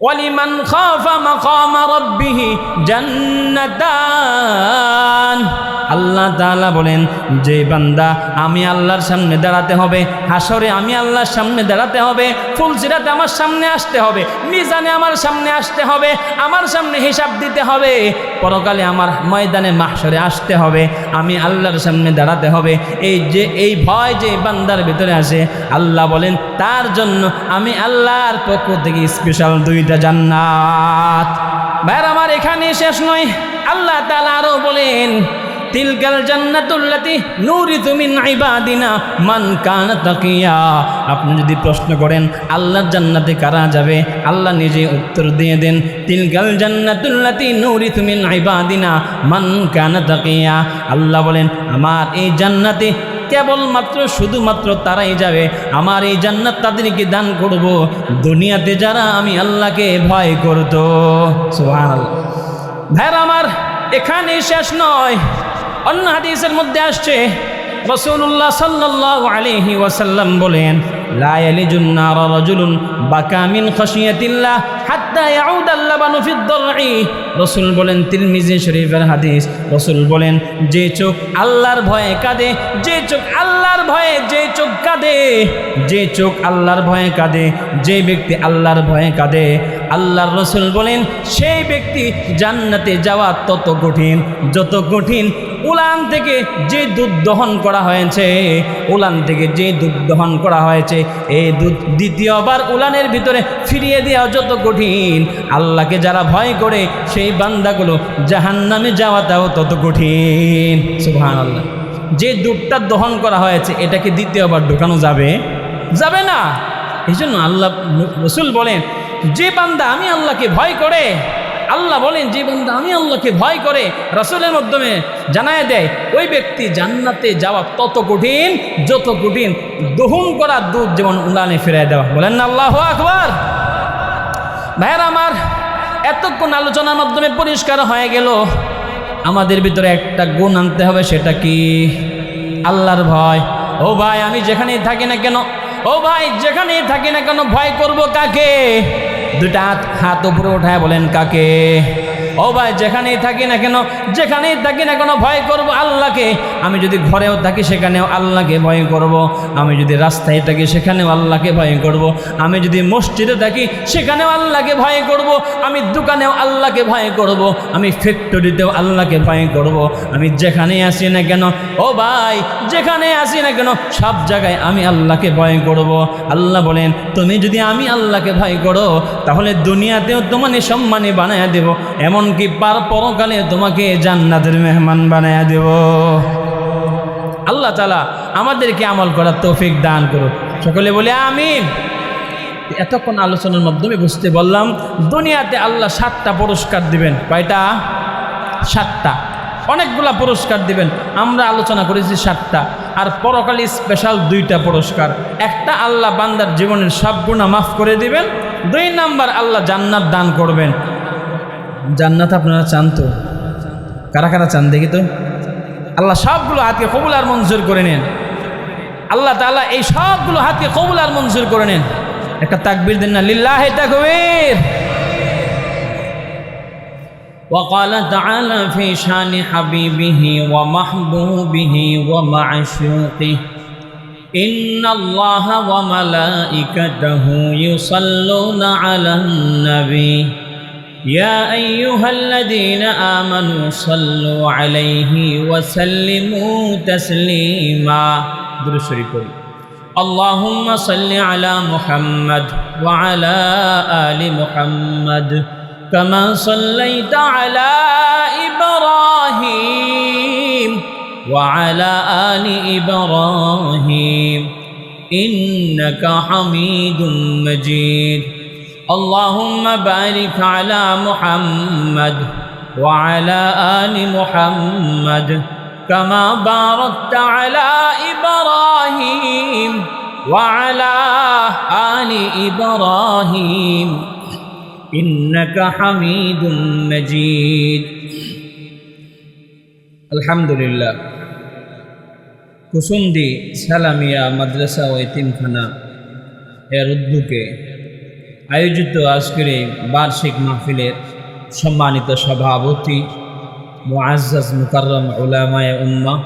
ওয়ালিমান খাফা মাকামা রাব্বিহি জান্নাতান। আল্লাহ তাআলা বলেন, যে বান্দা আমি আল্লাহর সামনে দাঁড়াতে হবে, হাসরে আমি আল্লাহর সামনে দাঁড়াতে হবে, ফুলসিরাতে আমার সামনে আসতে হবে, মিজানে আমার সামনে আসতে হবে, আমার সামনে হিসাব দিতে হবে, পরকালে আমার ময়দানে মাহশরে আসতে হবে, আমি আল্লাহর সামনে দাঁড়াতে হবে। এই ভয় যে বান্দার ভিতরে আসে, আল্লাহ বলেন তার জন্য আমি আল্লাহর পক্ষ থেকে স্পেশাল 2টা জান্নাত। ভাইরা আমার, এখানে শেষ নয়, আল্লাহ তাআলা আরো বলেন, তিলকাল জান্নাতুল্লাতি নুরিতু মিন ইবাদিনা মান কানা তাকিয়া। আপনি যদি প্রশ্ন করেন আল্লাহর জান্নাতে কারা যাবে, আল্লাহ নিজে উত্তর দিয়ে দেন, তিলকাল জান্নাতুল্লাতি নুরিতু মিন ইবাদিনা মান কানা তাকিয়া। আল্লাহ বলেন, আমার এই জান্নাতে কেবলমাত্র শুধুমাত্র তারাই যাবে, আমার এই জান্নাত তাদেরকে দান করব দুনিয়াতে যারা আমি আল্লাহকে ভয় করত। সুবহানাল্লাহ। ভাইরা আমার, এখানেই শেষ নয়, অন্য হাদিসের মধ্যে আসছে রাসূলুল্লাহ সাল্লাল্লাহু আলাইহি ওয়াসাল্লাম বলেন, লা ইয়ালিজুন নার রাজুলুন বাকা মিন খাশিয়াতিল্লাহ হাত্তা ইয়াউদাল লাবানু ফিদ দারঈ। রাসূল বলেন, তিরমিজি শরীফের হাদিস, রাসূল বলেন, যে চোখ আল্লাহর ভয়ে কাঁদে, যে চোখ আল্লাহর ভয়ে, যে চোখ কাঁদে, যে চোখ আল্লাহর ভয়ে কাঁদে, যে ব্যক্তি আল্লাহর ভয়ে কাঁদে, আল্লাহর রাসূল বলেন সেই ব্যক্তি জান্নাতে যাওয়া তত কঠিন যত কঠিন উলান থেকে যে দুধ দহন করা হয়েছে, উলান থেকে যে দুধ দহন করা হয়েছে, এই দুধ দ্বিতীয়বার উলানের ভিতরে ফিরিয়ে দেওয়া যত কঠিন, আল্লাহকে যারা ভয় করে সেই বান্দাগুলো জাহান্নামে যাওয়াটাও তত কঠিন। সুবহানাল্লাহ। যে দুধটা দহন করা হয়েছে এটাকে দ্বিতীয়বার ঢোকানো যাবে? যাবে না। এই জন্য আল্লাহ রাসূল বলেন, যে বান্দা আমি আল্লাহকে ভয় করে, আল্লাহ বলেন যে বান্দা আমি আল্লাহকে ভয় করে, রাসূলের মাধ্যমে জানায় দেয়, ওই ব্যক্তি জান্নাতে যাওয়া তত কঠিন যত কঠিন দহন করা দুধ যেমন উলানে ফিরিয়ে দেওয়া। বলেন না আল্লাহু আকবার। ভাইরা আমার, এতক্ষণ আলোচনার মাধ্যমে পরিষ্কার হয়ে গেল আমাদের ভিতরে একটা গুণ আনতে হবে, সেটা কি? আল্লাহর ভয়। ও ভাই, আমি যেখানেই থাকি না কেন, ও ভাই যেখানেই থাকি না কেন ভয় করব কাকে? 2টা হাত উপরে উঠায় বলেন, কাকে? ও ভাই যেখানেই থাকি না কেন, যেখানেই থাকি না কেন ভয় করব আল্লাহকে। আমি যদি ঘরেও থাকি সেখানেও আল্লাহকে ভয় করব, আমি যদি রাস্তায় থাকি সেখানেও আল্লাহকে ভয় করব, আমি যদি মসজিদে থাকি সেখানেও আল্লাহকে ভয় করব, আমি দোকানেও আল্লাহকে ভয় করব, আমি ফ্যাক্টরিতেও আল্লাহকে ভয় করব, আমি যেখানেই আসি না কেন, ও ভাই যেখানে আসি না কেন সব জায়গায় আমি আল্লাহকে ভয় করব। আল্লাহ বলেন, তুমি যদি আমি আল্লাহকে ভয় করো তাহলে দুনিয়াতেও তোমাকে সম্মানী বানায়া দেব, এমনকি পরকালে তোমাকে জান্নাতের মেহমান বানায়া দেব। আল্লাহ তাআলা আমাদেরকে আমল করার তৌফিক দান করুন। সকলে বলে আমিন। এতক্ষণ আলোচনার মাধ্যমে বুঝতে বললাম, দুনিয়াতে আল্লাহ 7টা পুরস্কার দিবেন। কয়টা? 7টা। অনেকগুলা পুরস্কার দিবেন, আমরা আলোচনা করেছি 7টা। আর পরকালে স্পেশাল 2টা পুরস্কার। একটা, আল্লাহ বান্দার জীবনের সব গুনাহ মাফ করে দিবেন। 2 নাম্বার, আল্লাহ জান্নাত দান করবেন। জান্নাত আপনারা চান তো? কারা কারা চান দেখি তো? আল্লাহ সবগুলো হাতকে কবুল আর মঞ্জুর করে নেন। আল্লাহ তাআলা এই সবগুলো হাতকে কবুল আর মঞ্জুর করে নেন। একটা তাকবীর দেন না, লিল্লাহি তাকবীর। وقال تعالى في شان حبيبه ومحبوبه ومعشوقه إن الله وملائكته يصلون على النبي يا أيها الذين آمنوا صلوا عليه وسلموا تسليما. درود شريف اللهم صل على محمد وعلى آل محمد كما صليت على إبراهيم وعلى آل إبراهيم إنك حميد مجيد. اللهم بارك على محمد وعلى آل محمد كما باركت على إبراهيم وعلى آل إبراهيم إنك حميد مجيد. الحمد لله. কুসুন্দি সালামিয়া মাদ্রাসা ও এতিমখানা এর উদ্যোগে আয়োজিত আজকের এই বার্ষিক মাহফিলের সম্মানিত সভাপতি মুআজ্জাজ মুকাররম উলামায়ে উম্মাহ,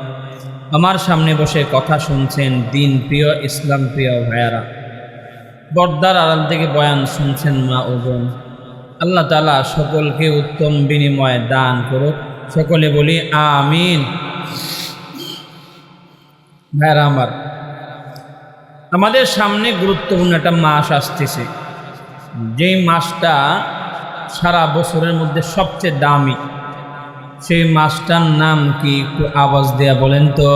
আমার সামনে বসে কথা শুনছেন দিন প্রিয় ইসলাম প্রিয় ভাইয়ারা, পর্দার আড়াল থেকে বয়ান শুনছেন মা ও বোন, আল্লাহ তাআলা সকলকে উত্তম বিনিময় দান করুক। সকলে বলি আমিন। ভাইয়ারা আমার, আমাদের সামনে গুরুত্বপূর্ণ একটা মাস আসতেছে, যেই মাসটা সারা বছরের মধ্যে সবচেয়ে দামি। সেই মাসটার নাম কি? একটু আওয়াজ দেয়া বলেন তো।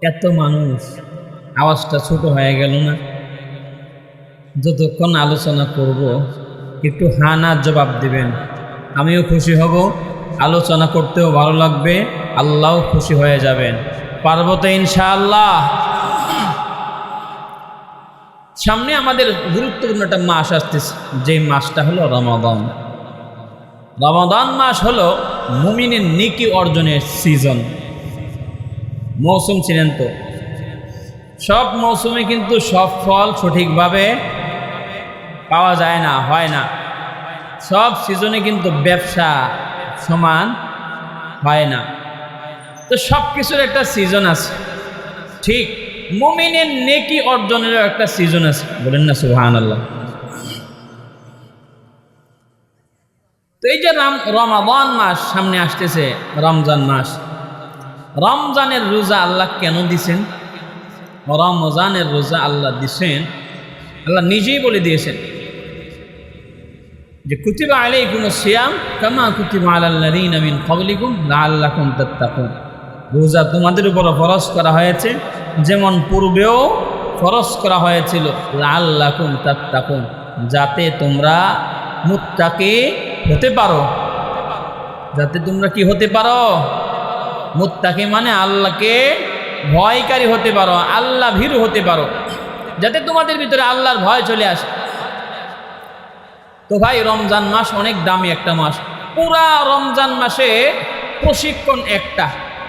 এত মানুষ, আওয়াজটা ছোট হয়ে গেল না? যতক্ষণ আলোচনা করব একটু হ্যাঁ না জবাব দিবেন, আমিও খুশি হব, আলোচনা করতেও ভালো লাগবে, আল্লাহও খুশি হয়ে যাবেন। পারবো তো ইনশাআল্লাহ? সামনে আমাদের গুরুত্বপূর্ণ একটা মাস আসতেছে, যে মাসটা হলো রমাদান। রমাদান মাস হলো মুমিনের নেকি অর্জনের সিজন, মৌসুম। ছিলেন তো সব মৌসুমে কিন্তু সব ফল সঠিকভাবে পাওয়া যায় না, হয় না। সব সিজনে কিন্তু ব্যবসা সমান হয় না। তো সব কিছুর একটা সিজন আছে, ঠিক মুমিনের নেকি অর্জনেরও একটা সিজন আছে। বলেন না সুবহানাল্লাহ। তো এই যে রমাদান মাস সামনে আসতেছে, রমজান মাস, রমজানের রোজা আল্লাহ কেন দিছেন? রমজানের রোজা আল্লাহ দিছেন, আল্লাহ নিজেই বলে দিয়েছেন যে কুতিবা আলাইকুমুস সিয়াম কামা কুতিবা আলাল্লাযীনা মিন ক্বাবলিকুম লাআল্লাকুম তাত্তাকুন। রোজা তোমাদের উপর ফরজ করা হয়েছে যেমন পূর্বেও ফরজ করা হয়েছিল, লাআল্লাকুম তাত্তাকুন, যাতে তোমরা মুত্তাকি হতে পারো। যাতে তোমরা কি হতে পারো? মুত্তাকি মানে আল্লাহকে ভয়কারী হতে পারো, আল্লাহ ভীরু হতে পারো, যাতে তোমাদের ভিতরে আল্লাহর ভয় চলে আসে। তো ভাই, রমজান মাস অনেক দামি একটা মাস। পুরা রমজান মাসে প্রশিক্ষণ একটা।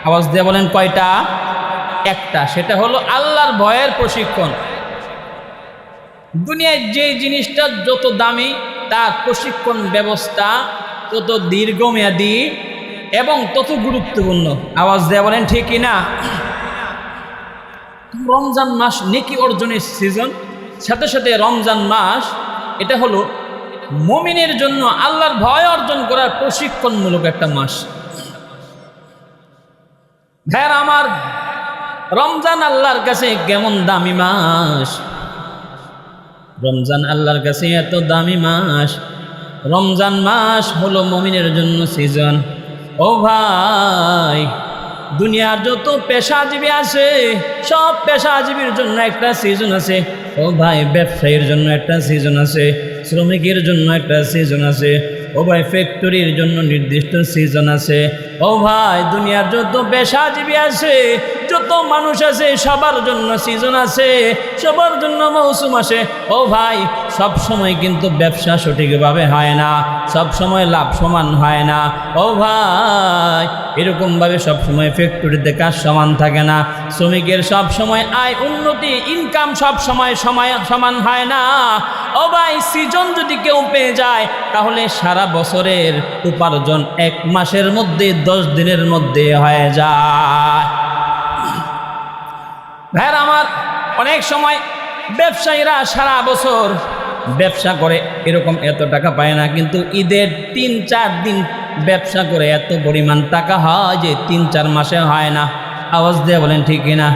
আওয়াজ দিয়ে বলেন কয়টা? একটা। সেটা হলো আল্লাহর ভয়ের প্রশিক্ষণ। দুনিয়ায় যে জিনিসটা যত দামি, তার প্রশিক্ষণ ব্যবস্থা তত দীর্ঘমেয়াদী এবং তত গুরুত্বপূর্ণ। আওয়াজ দিয়ে বলেন ঠিক কিনা? রমজান মাস নেকি অর্জনের সিজন, সাথে সাথে রমজান মাস এটা হলো মুমিনের জন্য আল্লাহর ভয় অর্জন করার প্রশিক্ষণমূলক একটা মাস। ভাইরা আমার, রমজান আল্লাহর কাছে কেমন দামি মাস! রমজান আল্লাহর কাছে এত দামি মাস। রমজান মাস হলো মুমিনের জন্য সিজন। ও ভাই, দুনিয়ার যত পেশাজীবী আছে, সব পেশাজীবীর জন্য একটা সিজন আছে। ও ভাই, ব্যবসায়ীর জন্য একটা সিজন আছে, শ্রমিকের জন্য একটা সিজন আছে। ও ভাই, ফ্যাক্টরির জন্য নির্দিষ্ট সিজন আছে। ও ভাই, দুনিয়ার যত পেশাজীবী আছে, যত মানুষ আছে, সবার জন্য সিজন আছে, সবার জন্য মৌসুম আছে। ও ভাই, সব সময় কিন্তু ব্যবসা সঠিকভাবে হয় না, সব সময় লাভ সমান হয় না। ও ভাই, এরকমভাবে সব সময় ফ্যাক্টরিতে কাজ সমান থাকে না, শ্রমিকের সব সময় আয় উন্নতি ইনকাম সব সময় সমান হয় না। ও ভাই, সিজন যদি কেউ পেয়ে যায়, তাহলে সারা বছরের উপার্জন এক মাসের মধ্যে 10 দিনের মধ্যে হয়ে যায়। ভাইরা আমার, অনেক সময় ব্যবসায়ীরা সারা বছর ব্যবসা করে এরকম এত টাকা পায় না, কিন্তু ঈদের 3-4 দিন ব্যবসা করে এত পরিমাণ টাকা হয় যে 3-4 মাসে হয় না। আওয়াজ দিয়ে বলেন ঠিক কিনা?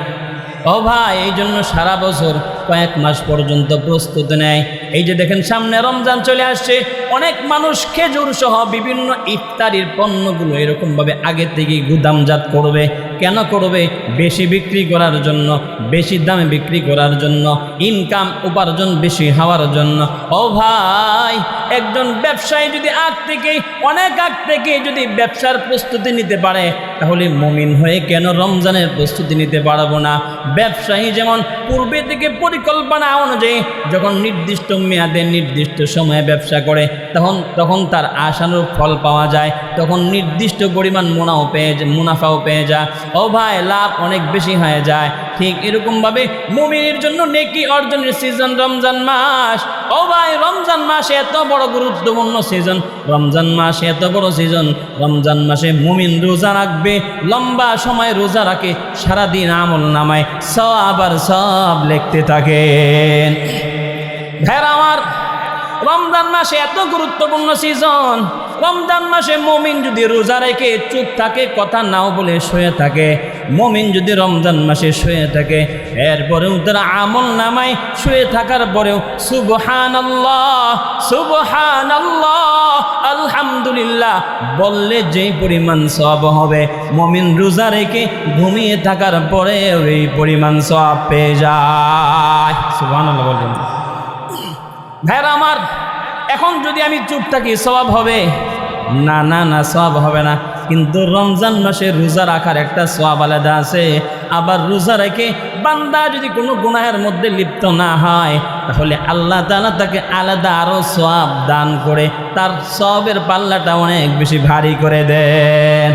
ও ভাই, এই জন্য সারা বছর কয়েক মাস পর্যন্ত প্রস্তুত নেয়। এই যে দেখেন, সামনে রমজান চলে আসছে, অনেক মানুষ খেজুর সহ বিভিন্ন ইফতারির পণ্যগুলো এরকমভাবে আগে থেকেই গুদামজাত করবে। কেন করবে? বেশি বিক্রি করার জন্য, বেশি দামে বিক্রি করার জন্য, ইনকাম উপার্জন বেশি হওয়ার জন্য। ও ভাই, একজন ব্যবসায়ী যদি অনেক আগ থেকে যদি ব্যবসার প্রস্তুতি নিতে পারে, তাহলে মুমিন হয়ে কেন রমজানের প্রস্তুতি নিতে পারবো না? ব্যবসায়ী যেমন পূর্বে থেকে পরিকল্পনা অনুযায়ী যখন নির্দিষ্ট মেয়াদে নির্দিষ্ট সময়ে ব্যবসা করে, তখন তার আশানুরূপ ফল পাওয়া যায়, তখন নির্দিষ্ট পরিমাণ মুনাফাও পেয়ে যায়। ও ভাই, লাভ অনেক বেশি হয়ে যায়। ঠিক এরকমভাবে মুমিনের জন্য নেকি অর্জনের সিজন রমজান মাস। ও ভাই, রমজান মাসে এত বড় গুরুত্বপূর্ণ সিজন, রমজান মাসে এত বড় সিজন। রমজান মাসে মুমিন রোজা রাখবে, লম্বা সময় রোজা রাখে, সারাদিন আমল নামায় সওয়াব আর সওয়াব লিখতে থাকেন। ভাইরা আমার, রমজান মাসে এত গুরুত্বপূর্ণ সিজন। রমজান মাসে মুমিন যদি রোজা রেখে চুপ থাকে, কথা নাও বলে শুয়ে থাকে, মুমিন যদি রমজান মাসে শুয়ে থাকে, এরপরেও তারা আমল নামায় শুয়ে থাকার পরেও সুবহানাল্লাহ সুবহানাল্লাহ আলহামদুলিল্লাহ বললে যেই পরিমাণ সওয়াব হবে, মুমিন রোজা রেখে ঘুমিয়ে থাকার পরেও এই পরিমাণ সওয়াব পেয়ে যায়। সুবহানাল্লাহ বললেন। ভাইরা আমার, এখন যদি আমি চুপ থাকি সওয়াব হবে? না না না, সওয়াব হবে না। কিন্তু রমজান মাসে রোজা রাখার একটা সওয়াব আলাদা আছে। আবার রোজা রেখে বান্দা যদি কোনো গুনাহের মধ্যে লিপ্ত না হয়, তাহলে আল্লাহ তাআলা তাকে আলাদা আরও সওয়াব দান করে তার সওয়াবের পাল্লাটা অনেক বেশি ভারী করে দেন।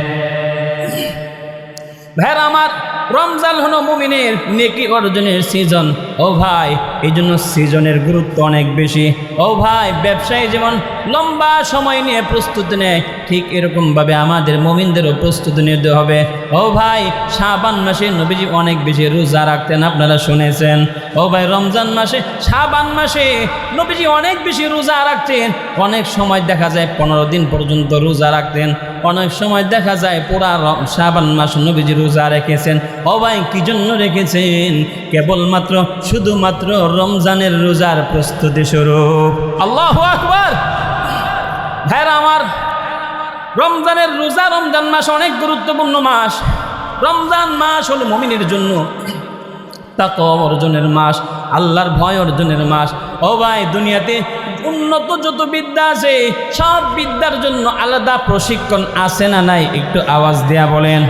ভাইরা আমার, রমজান হলো মুমিনের নেকি অর্জনের সিজন। ও ভাই, এই জন্য সিজনের গুরুত্ব অনেক বেশি। ও ভাই, ব্যবসায়ী যেমন লম্বা সময় নিয়ে প্রস্তুতি নেয়, ঠিক এরকমভাবে আমাদের মুমিনদেরও প্রস্তুতি নিতে হবে। ও ভাই, শাবান মাসে নবীজি অনেক বেশি রোজা রাখতেন, আপনারা শুনেছেন। ও ভাই, রমজান মাসে শাবান মাসে নবীজি অনেক বেশি রোজা রাখতেন। অনেক সময় দেখা যায় 15 দিন পর্যন্ত রোজা রাখতেন, অনেক সময় দেখা যায় পুরা শাবান মাস নবীজি রোজা রেখেছেন। ও ভাই, কি জন্য রেখেছেন? কেবলমাত্র শুধুমাত্র রমজানের রোজার প্রস্তুতি স্বরূপ। আল্লাহু আকবার। ভাইরা আমার, রমজানের রোজা, রমজান মাস অনেক গুরুত্বপূর্ণ মাস। রমজান মাস হলো মুমিনের জন্য তাকওয়া অর্জনের মাস, আল্লাহর ভয় অর্জনের মাস। ও ভাই, দুনিয়াতে উন্নত যত বিদ্যা আছে, সব বিদ্যার জন্য আলাদা প্রশিক্ষণ আছে না নাই? একটু আওয়াজ দেয়া বলেন।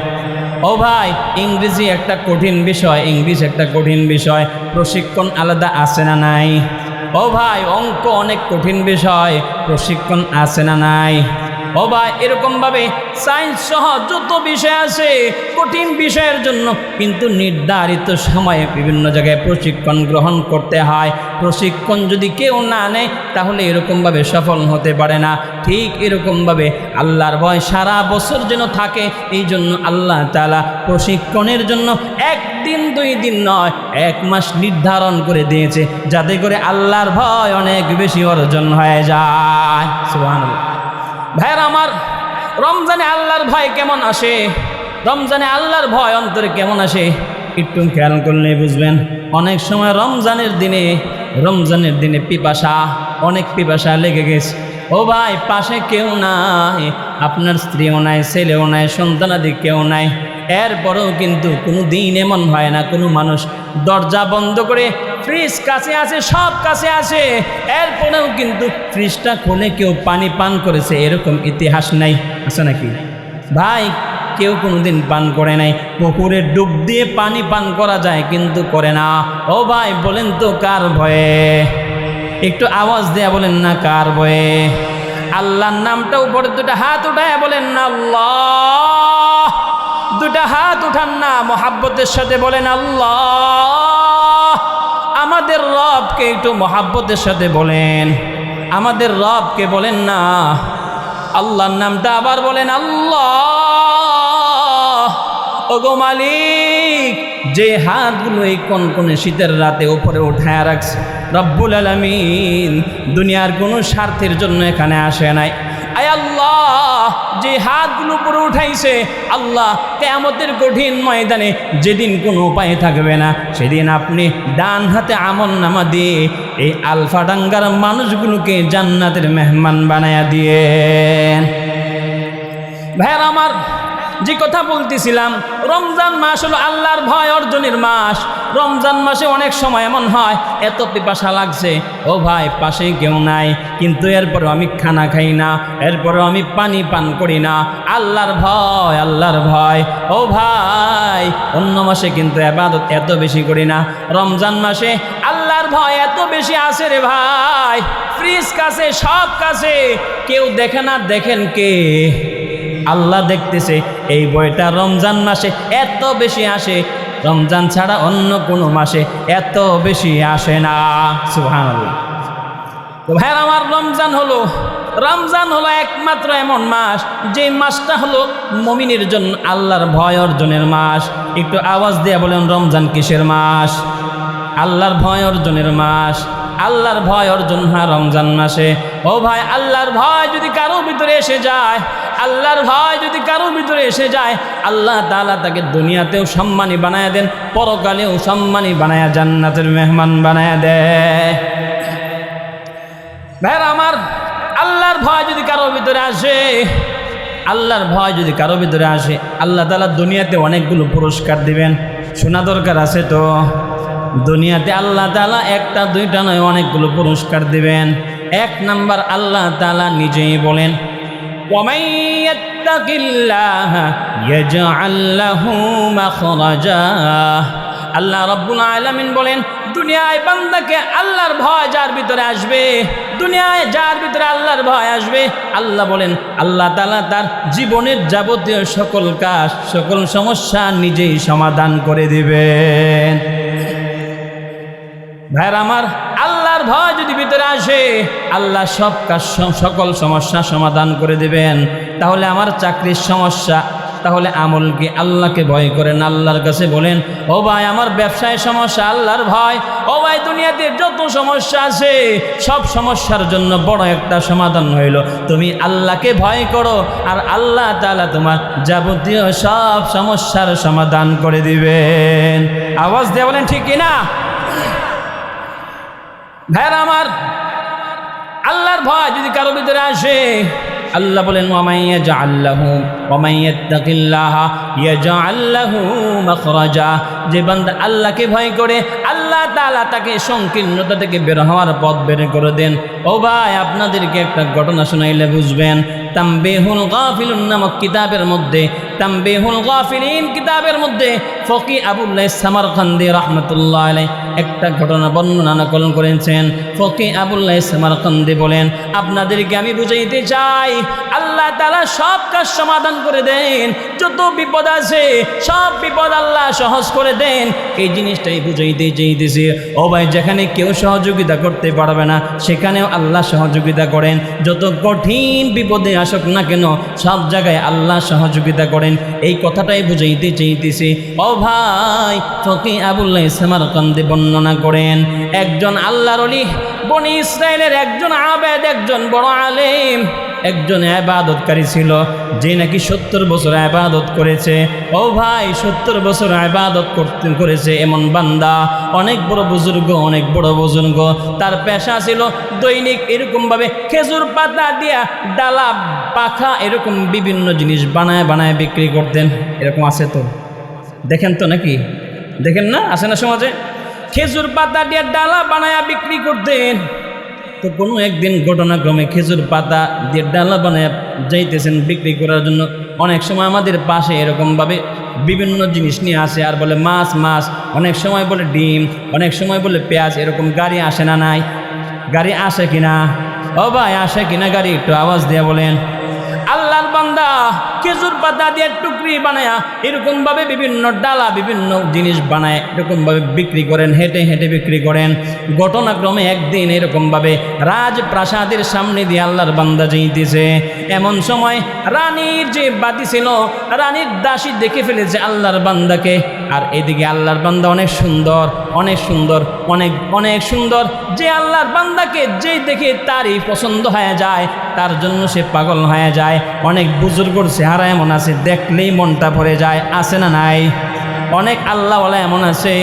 ও ভাই, ইংরেজি একটা কঠিন বিষয়, ইংলিশ একটা কঠিন বিষয়, প্রশিক্ষণ আলাদা আছে না নাই? ও ভাই, অঙ্ক অনেক কঠিন বিষয়, প্রশিক্ষণ আছে না নাই? ও ভাই, এরকমভাবে সায়েন্স সহ যত বিষয় আছে কঠিন বিষয়ের জন্য কিন্তু নির্ধারিত সময়ে বিভিন্ন জায়গায় প্রশিক্ষণ গ্রহণ করতে হয়। প্রশিক্ষণ যদি কেউ না নেয় তাহলে এরকমভাবে সফল হতে পারে না। ঠিক এরকমভাবে আল্লাহর ভয় সারা বছর যেন থাকে, এই জন্য আল্লাহ তাআলা প্রশিক্ষণের জন্য 1 দিন 2 দিন নয়, 1 মাস নির্ধারণ করে দিয়েছে, যাতে করে আল্লাহর ভয় অনেক বেশি অর্জন হয়ে যায়। সুবহানাল্লাহ। ভাইরা আমার, রমজানে আল্লাহর ভয় কেমন আসে? রমজানে আল্লাহর ভয় অন্তরে কেমন আসে? একটু খেয়াল করলে বুঝবেন। অনেক সময় রমজানের দিনে পিপাসা, অনেক পিপাসা লেগে গেছে। ও ভাই, পাশে কেউ নাই, আপনার স্ত্রীও নাই, ছেলেও নাই, সন্তানাদি কেউ নাই, এরপরেও কিন্তু কোনো দিন এমন হয় না কোনো মানুষ দরজা বন্ধ করে, ফ্রিজ কাছে আছে, সব কাছে আছে, এরপরেও কিন্তু ফ্রিজটা খুলে কেউ পানি পান করেছে, এরকম ইতিহাস নাই? আছে নাকি ভাই? কেউ কোনোদিন পান করে নাই। পুকুরে ডুব দিয়ে পানি পান করা যায়, কিন্তু করে না। ও ভাই, বলেন তো কার ভয়ে? একটু আওয়াজ দেয়া বলেন না, কার ভয়ে? আল্লাহর নামটা উপরে 2টা হাত উঠায় বলেন না আল্লাহ। 2টা হাত উঠান না, মহাব্বতের সাথে বলেন আল্লাহ। আমাদের রবকে একটু মহাব্বতের সাথে বলেন, আমাদের রবকে বলেন না। আল্লাহর নামটা আবার বলেন আল্লাহ। ওগো মালিক, যে হাতগুলো এই কনকনে শীতের রাতে উপরে উঠায় রাখছে, রব্বুল আলামিন দুনিয়ার কোনো স্বার্থের জন্য এখানে আসে নাই। আয় আল্লাহ, যে হাতগুলো উপরে উঠাইছে, আল্লাহ কিয়ামতের কঠিন ময়দানে যেদিন কোনো উপায় থাকবে না, সেদিন আপনি ডান হাতে আমলনামা দিয়ে এই আলফাডাঙ্গার মানুষগুলোকে জান্নাতের মেহমান বানায়া দিয়েন। ভাইরা আমার, যে কথা বলতেছিলাম, রমজান মাস হলো আল্লাহর ভয় অর্জনের মাস। রমজান মাসে অনেক সময় এমন হয়, এত পিপাসা লাগছে, ও ভাই পাশে কেউ নাই, কিন্তু এরপরেও আমি খানা খাই না, এরপরেও আমি পানি পান করি না। আল্লাহর ভয়, আল্লাহর ভয়। ও ভাই, অন্য মাসে কিন্তু ইবাদত এত বেশি করি না, রমজান মাসে আল্লাহর ভয় এত বেশি আছে রে ভাই। ফ্রিজ কাছে, সব কাছে, কেউ দেখে না, দেখেন কে? আল্লাহ দেখতেছে। এই ভয়টা রমজান মাসে এত বেশি আসে, রমজান ছাড়া অন্য কোনো মাসে এত বেশি আসে না। সুবহানাল্লাহ। তো ভাই আমার রমজান হলো একমাত্র এমন মাস যে মাসটা হলো মুমিনের জন্য আল্লাহর ভয় অর্জনের মাস। একটু আওয়াজ দিয়ে বলেন রমজান কিসের মাস? আল্লাহর ভয় অর্জনের মাস। আল্লাহর ভয় অর্জন হয় রমজান মাসে। ও ভাই, আল্লাহর ভয় যদি কারো ভিতরে এসে যায়, আল্লাহর ভয় যদি কারো ভিতরে এসে যায়, আল্লাহ তাআলা তাকে দুনিয়াতেও সম্মানী বানায় দেন, পরকালেও সম্মানী বানায় জান্নাতের মেহমান বানায় দেয়। ভাই আমার, আল্লাহর ভয় যদি কারো ভিতরে আসে, আল্লাহর ভয় যদি কারো ভিতরে আসে, আল্লাহ তাআলা দুনিয়াতে অনেকগুলো পুরস্কার দিবেন। শোনা দরকার আছে তো? দুনিয়াতে আল্লাহ তাআলা একটা দুইটা নয়, অনেকগুলো পুরস্কার দিবেন। এক নাম্বার, আল্লাহ তাআলা নিজেই বলেন, وَمَن يَتَّقِ اللَّهَ يَجْعَل لَّهُ مَخْرَجًا। আল্লাহ রাব্বুল আলামিন বলেন, দুনিয়ায় বান্দাকে আল্লাহর ভয় যার ভিতরে আসবে, দুনিয়ায় যার ভিতরে আল্লাহর ভয় আসবে, আল্লাহ বলেন আল্লাহ তাআলা তার জীবনের যাবতীয় সকল কাজ, সকল সমস্যা নিজেই সমাধান করে দিবেন। ভাইরা আমার, আল্লাহর ভয় যদি ভিতরে আসে, আল্লাহ সব কাজ, সকল সমস্যা সমাধান করে দিবেন। তাহলে আমার চাকরির সমস্যা, তাহলে আমল কি? আল্লাহকে ভয় করেন, আল্লাহর কাছে বলেন, ও ভাই আমার ব্যবসায় সমস্যা, আল্লাহর ভয়। ও ভাই দুনিয়াতে যত সমস্যা আছে, সব সমস্যার জন্য বড় একটা সমাধান হইল তুমি আল্লাহকে ভয় করো, আর আল্লাহ তাআলা তোমার যাবতীয় সব সমস্যার সমাধান করে দিবেন। আওয়াজ দিয়ে বলেন ঠিক কিনা? ভাইরা আমার, আল্লাহর ভয় যদি কারো ভিতরে আসে, আল্লাহ বলেন ওয়ামান ইয়াত্তাকিল্লাহা ইয়াজআল লাহু মাখরাজা। যে বান্দা আল্লাহকে ভয় করে, আল্লাহ তাআলা তাকে সংকীর্ণতা থেকে বের হওয়ার পথ বের করে দেন। ও ভাই, আপনাদেরকে একটা ঘটনা শোনাইলে বুঝবেন। তামবিহুল গাফিলুন নামক কিতাবের মধ্যে, তামবিহুল গাফিলিন কিতাবের মধ্যে ফকি আবুল্লাহ সামারকান্দি রাহমাতুল্লাহ আলাইহি একটা ঘটনা বর্ণনা নকল করেছেন। ফকি আবুল্লাহ সামারকান্দি বলেন, আপনাদেরকে আমি বুঝাইতে চাই, আল্লাহ তাআলা সব কাজ সমাধান করে দেন। যত বিপদ আছে সব বিপদ আল্লাহ সহজ করে দেন। এই জিনিসটাই বুঝাইতে চাইতেছি। ও ভাই, যেখানে কেউ সহযোগিতা করতে পারবে না, সেখানেও আল্লাহ সহযোগিতা করেন। যত কঠিন বিপদে আসুক না কেন, সব জায়গায় আল্লাহ সহযোগিতা করেন। এই কথাটাই বুঝাইতে চাইতেছি। ও ভাই, ফকি আবুল্লাহ সামারকান্দি বর্ণনা করেন, একজন আল্লাহর ওলি, বনি ইসরায়েলের একজন আবেদ, একজন বড় আলেম, একজন ইবাদতকারী ছিল, যে নাকি 70 বছর ইবাদত করেছে। ও ভাই, 70 বছর ইবাদত করেছে এমন বান্দা, অনেক বড় বুজুর্গ, অনেক বড় বুজুর্গ। তার পেশা ছিল দৈনিক এরকমভাবে খেজুর পাতা দিয়া ডালা, পাখা, এরকম বিভিন্ন জিনিস বানায় বানায় বিক্রি করতেন। এরকম আছে তো? দেখেন তো নাকি? দেখেন না? আছে না সমাজে? খেজুর পাতা দিয়ে ডালা বানায়া বিক্রি করতেন। তো কোনো একদিন ঘটনাক্রমে খেজুর পাতা দিয়ে ডালা বানায় যাইতেছেন বিক্রি করার জন্য। অনেক সময় আমাদের পাশে এরকমভাবে বিভিন্ন জিনিস নিয়ে আসে, আর বলে মাছ মাছ, অনেক সময় বলে ডিম, অনেক সময় বলে পেঁয়াজ। এরকম গাড়ি আসে না? নাই? গাড়ি আসে কিনা? ও ভাই, আসে কিনা গাড়ি? একটু আওয়াজ দিয়ে বলেন। আল্লাহর বান্দা খেজুর পাতা দিয়ে টুকরি বানায়া এরকমভাবে বিভিন্ন ডালা, বিভিন্ন জিনিস বানায় এরকমভাবে বিক্রি করেন, হেঁটে হেঁটে বিক্রি করেন। ঘটনাক্রমে একদিন এরকমভাবে রাজপ্রাসাদের সামনে দিয়ে আল্লাহর বান্দা যাইতেছে। এমন সময় রানীর যে বাদী ছিল, রানীর দাসী দেখে ফেলেছে আল্লাহর বান্দাকে। আর এদিকে আল্লাহর বান্দা অনেক সুন্দর, অনেক সুন্দর, অনেক অনেক সুন্দর। যে আল্লাহর বান্দাকে যেই দেখে তারই পছন্দ হয়ে যায়, তার জন্য সে পাগল হয়ে যায়। অনেক বুজুর্গর চেহারা এমন আছে, দেখলেই মনটা ভরে যায়। আছে না নাই? অনেক আল্লাহওয়ালা এমন আছে,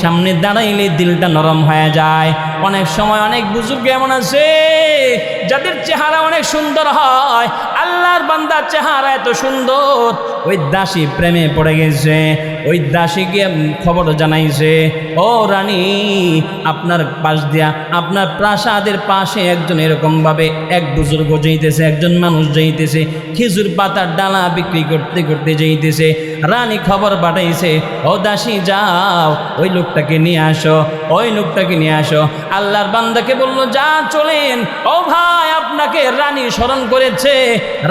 সামনে দাঁড়াইলে দিলটা নরম হয়ে যায়। অনেক সময় অনেক বুজুর্গ এমন আছে, যাদের চেহারা অনেক সুন্দর হয়। আল্লাহর বান্দার চেহারা এত সুন্দর, ওই দাসী প্রেমে পড়ে গেছে। ওই দাসীকে খবর জানাইছে, ও রানী, আপনার পাশ দিয়া, আপনার প্রাসাদের পাশে একজন এরকমভাবে এক বুজুর্গ যাইতেছে, একজন মানুষ যাইতেছে, খেজুর পাতার ডালা বিক্রি করতে করতে যাইতেছে। রানী খবর পাঠাইছে, ও দাসী যাও, ওই লোকটাকে নিয়ে আসো, ওই লোকটাকে নিয়ে আসো। আল্লাহর বান্দাকে বলল, যা চলেন। ও ভাই, আপনাকে আপনাকে রানী স্মরণ করেছে,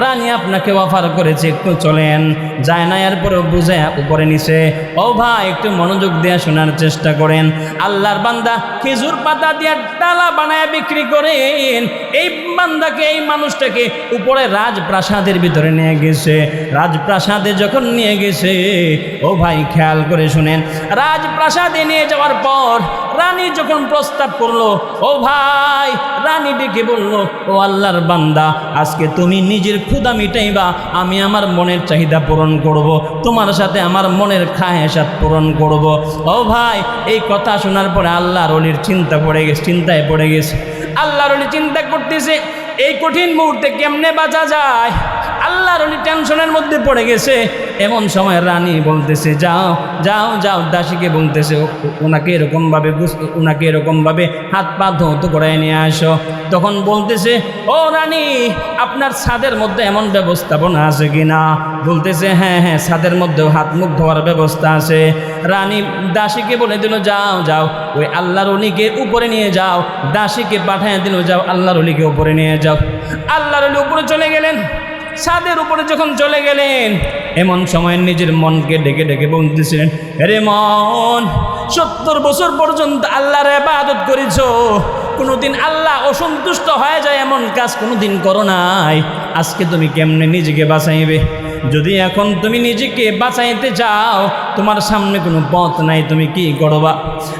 রানী আপনাকে অফার করেছে, একটু চলেন। যায় না, এরপরে বুঝে উপরে নিচে। ও ভাই, একটু মনোযোগ দিয়ে শোনার চেষ্টা করেন। আল্লাহর বান্দা খেজুর পাতা দিয়ে ডালা বানায় বিক্রি করেন। এই বান্দাকে, এই মানুষটাকে উপরে রাজপ্রাসাদের ভিতরে নিয়ে গেছে। রাজপ্রাসাদে যখন নিয়ে গেছে, ও ভাই খেয়াল করে শুনেন, রাজপ্রাসাদে নিয়ে যাওয়ার পর রানী যখন প্রস্তাব করলো, ও ভাই, রানী ডেকে বলল, ও আল্লাহর বান্দা, আজকে তুমি নিজের ক্ষুধা মিটাইবা, আমি আমার মনের চাহিদা পূরণ করব, তোমার সাথে আমার মনের খাহেসাত পূরণ করব। ও ভাই, এই কথা শোনার পরে আল্লাহর ওলির চিন্তায় পড়ে গেছে। আল্লাহর ওলি চিন্তা করতেছে, এই কঠিন মুহূর্তে কেমনে বাঁচা যায়। আল্লাহর ওলি টেনশনের মধ্যে পড়ে গেছে। এমন সময় রানী বলতেছে, যাও যাও যাও, দাসীকে বলতেছে, ওনাকে এরকমভাবে হাত পা ধৌত করায় নিয়ে আসো। তখন বলতেছে, ও রানী, আপনার ছাদের মধ্যে এমন ব্যবস্থাপনা আছে কিনা? বলতেছে, হ্যাঁ হ্যাঁ, ছাদের মধ্যেও হাত মুখ ধোয়ার ব্যবস্থা আছে। রানী দাসীকে বলে দিল, যাও যাও, ওই আল্লাহর ওলিকে উপরে নিয়ে যাও। দাসীকে পাঠায় দিল, যাও আল্লাহর ওলিকে উপরে নিয়ে যাও। আল্লাহর ওলি উপরে চলে গেলেন। ছাদের উপরে যখন চলে গেলেন, এমন সময় নিজের মনকে ডেকে ডেকে বলতেছিলেন, আরে মন, 70 বছর পর্যন্ত আল্লাহর ইবাদত করেছো, কোনোদিন আল্লাহ অসন্তুষ্ট হয়ে যায় এমন কাজ কোনোদিন করো নাই। আজকে তুমি কেমনে নিজেকে বাঁচাইবে? যদি এখন তুমি নিজেকে বাঁচাইতে চাও, তোমার সামনে কোনো পথ নাই, তুমি কি করবা?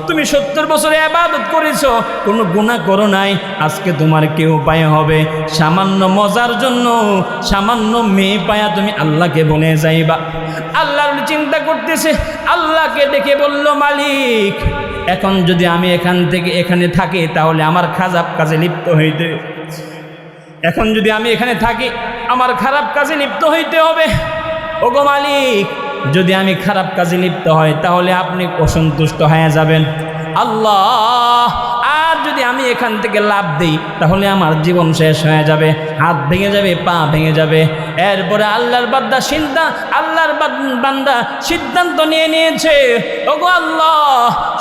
তুমি 70 বছরে ইবাদত করেছো, কোনো গুনাহ করো নাই, আজকে তোমার কি উপায় হবে? সামান্য মজার জন্য, সামান্য মেয়ে পায়া তুমি আল্লাহকে বলে যাইবা? আল্লাহর চিন্তা করতেছে। আল্লাহকে ডেকে বলল, মালিক, এখন যদি আমি এখানে থাকি, তাহলে আমার খারাপ কাজে লিপ্ত হইতে, এখন যদি আমি এখানে থাকি, আমার খারাপ কাজে লিপ্ত হইতে হবে। ওগো মালিক, যদি আমি খারাপ কাজে লিপ্ত হয়, তাহলে আপনি অসন্তুষ্ট হয়ে যাবেন। আল্লাহ, আর যদি আমি এখান থেকে লাভ দিই, তাহলে আমার জীবন শেষ হয়ে যাবে, হাত ভেঙে যাবে, পা ভেঙে যাবে। এরপরে আল্লাহর বান্দা সিদ্ধান্ত নিয়ে নিয়েছে, ওগো আল্লাহ,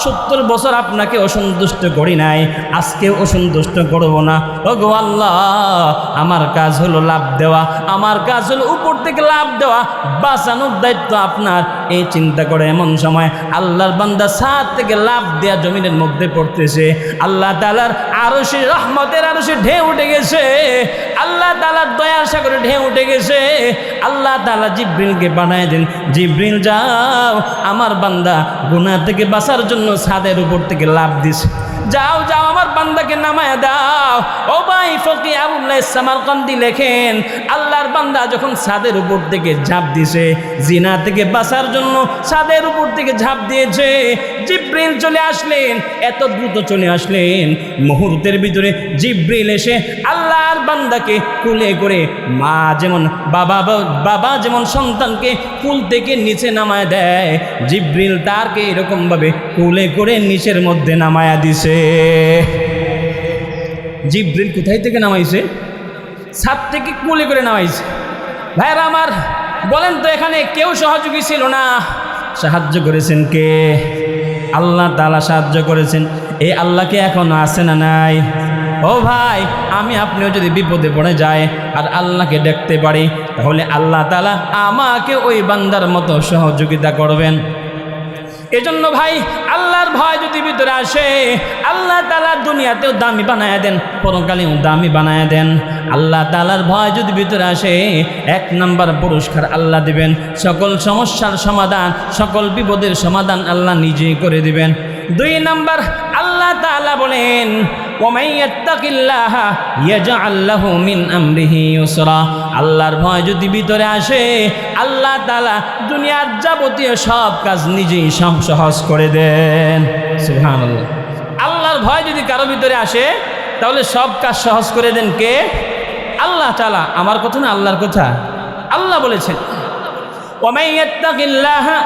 70 বছর আপনাকে অসন্তুষ্ট করি নাই, আজকে অসন্তুষ্ট করব না। ওগো আল্লাহ, আমার কাজ হলো লাভ দেওয়া, আমার কাজ হলো উপর থেকে লাভ দেওয়া, বাঁচানোর দায়িত্ব আপনার। এই চিন্তা করে এমন সময় আল্লাহর বান্দা ছাদ থেকে লাভ দেয়া জমিনের মধ্যে পড়তেছে। আল্লাহ তাআলার আরশে, রহমতের আরশে ঢেউ উঠে গেছে। আল্লাহ তাআলার দয়ার সাগরে ঢেউ উঠে গেছে। আল্লাহ তাআলা জিবরিলকে বানায় দেন, জিবরিল যাও, আমার বান্দা গুনাহ থেকে বাঁচার জন্য ছাদের উপর থেকে লাভ দিছে, যাও যাও আমার বান্দাকে নামায় দাও। ও ভাই, ফকি আবুল্লাহ সামারকান্দি লেখেন, আল্লাহর বান্দা যখন ছাদের উপর থেকে ঝাঁপ দিছে, জিনা থেকে বাঁচার জন্য ছাদের উপর থেকে ঝাঁপ দিয়েছে, জিবরিল চলে আসলেন, এত দ্রুত চলে আসলেন, মুহূর্তের ভিতরে জিবরিল এসে আল্লাহর বান্দাকে কুলে করে, মা যেমন বাবা যেমন সন্তানকে কুল থেকে নিচে নামায় দেয়, জিবরিল তারকে এরকমভাবে কুলে করে নিচের মধ্যে নামায়া দিছে। জিবরিল কোথায় থেকে নামাইছে? ছাদ থেকে কুলে করে নামাইছে। ভাইরা আমার, বলেন তো, এখানে কেউ সহযোগী ছিল না? সাহায্য করেছেন কে? আল্লাহ তাআলা সাহায্য করেছেন। এই আল্লাহকে এখনো আছে না নাই? ও ভাই, আমি আপনিও যদি বিপদে পড়ে যায় আর আল্লাহকে দেখতে পারি, তাহলে আল্লাহ তাআলা আমাকে ওই বান্দার মতো সহযোগিতা করবেন। এজন্য ভাই, আল্লাহর ভয় যদি ভিতরে আসে, আল্লাহ তাআলা দুনিয়াতেও দামি বানায় দেন, পরকালেও দামি বানায় দেন। আল্লাহ তাআলার ভয় যদি ভিতরে আসে, 1 নম্বর পুরস্কার আল্লাহ দিবেন, সকল সমস্যার সমাধান, সকল বিপদের সমাধান আল্লাহ নিজেই করে দিবেন। 2 নম্বর, আল্লাহ তাআলা বলেন, ওয়ামান ইয়াত্তাকিল্লাহা ইয়াজআল লাহু মিন আমরিহি ইউসরা। আল্লাহর ভয় যদি ভিতরে আসে, আল্লাহ তাআলা দুনিয়ার যাবতীয় সব কাজ নিজেই সহজ করে দেন। সুবহানাল্লাহ। আল্লাহর ভয় যদি কারো ভিতরে আসে, তাহলে সব কাজ সহজ করে দেন কে? আল্লাহ তাআলা। আমার কথা না, আল্লাহর কথা। আল্লাহ বলেছেন, ওয়ামান ইয়াত্তাকিল্লাহা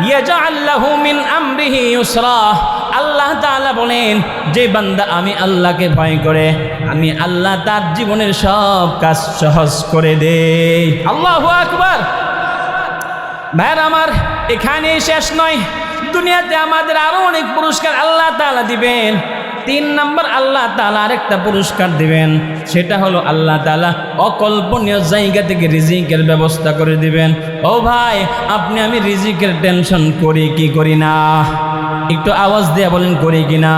ইয়াজআল লাহু মিন আমরিহি ইউসরা। আল্লাহ তাআলা বলেন, যে বান্দা আমি আল্লাহকে ভয় করে, আমি আল্লাহ তার জীবনের সব কাজ সহজ করে দেই। আল্লাহু আকবার। ভাইরা আমার, এখানেই শেষ নয়, দুনিয়াতে আমাদের আরো অনেক পুরস্কার আল্লাহ তাআলা দিবেন। 3 নাম্বার আল্লাহ তাআলা আরেকটা পুরস্কার দিবেন, সেটা হলো আল্লাহ তাআলা অকল্পনীয় জায়গা থেকে রিজিকের ব্যবস্থা করে দিবেন। ও ভাই, আপনি আমি রিজিকের টেনশন করি কি করি না? একটু আওয়াজ দিয়ে বলেন করি কি না?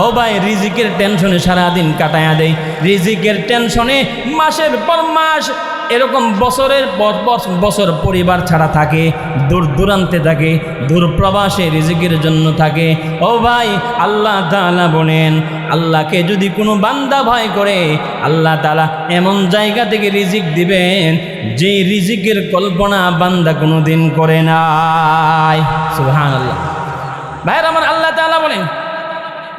ও ভাই, রিজিকের টেনশনে সারাদিন কাটায়া দেয়, রিজিকের টেনশনে মাসের পর মাস এরকম বছরের পর বছর পরিবার ছাড়া থাকে, দূর দূরান্তে থাকে, দূর প্রবাসে রিজিকের জন্য থাকে। ও ভাই, আল্লাহ তাআলা বলেন, আল্লাহকে যদি কোনো বান্দা ভয় করে, আল্লাহ তাআলা এমন জায়গা থেকে রিজিক দিবেন যে রিজিকের কল্পনা বান্দা কোনো দিন করে নাই। সুবহানাল্লাহ। ভাইয়ের আমার, আল্লাহ তাআলা বলেন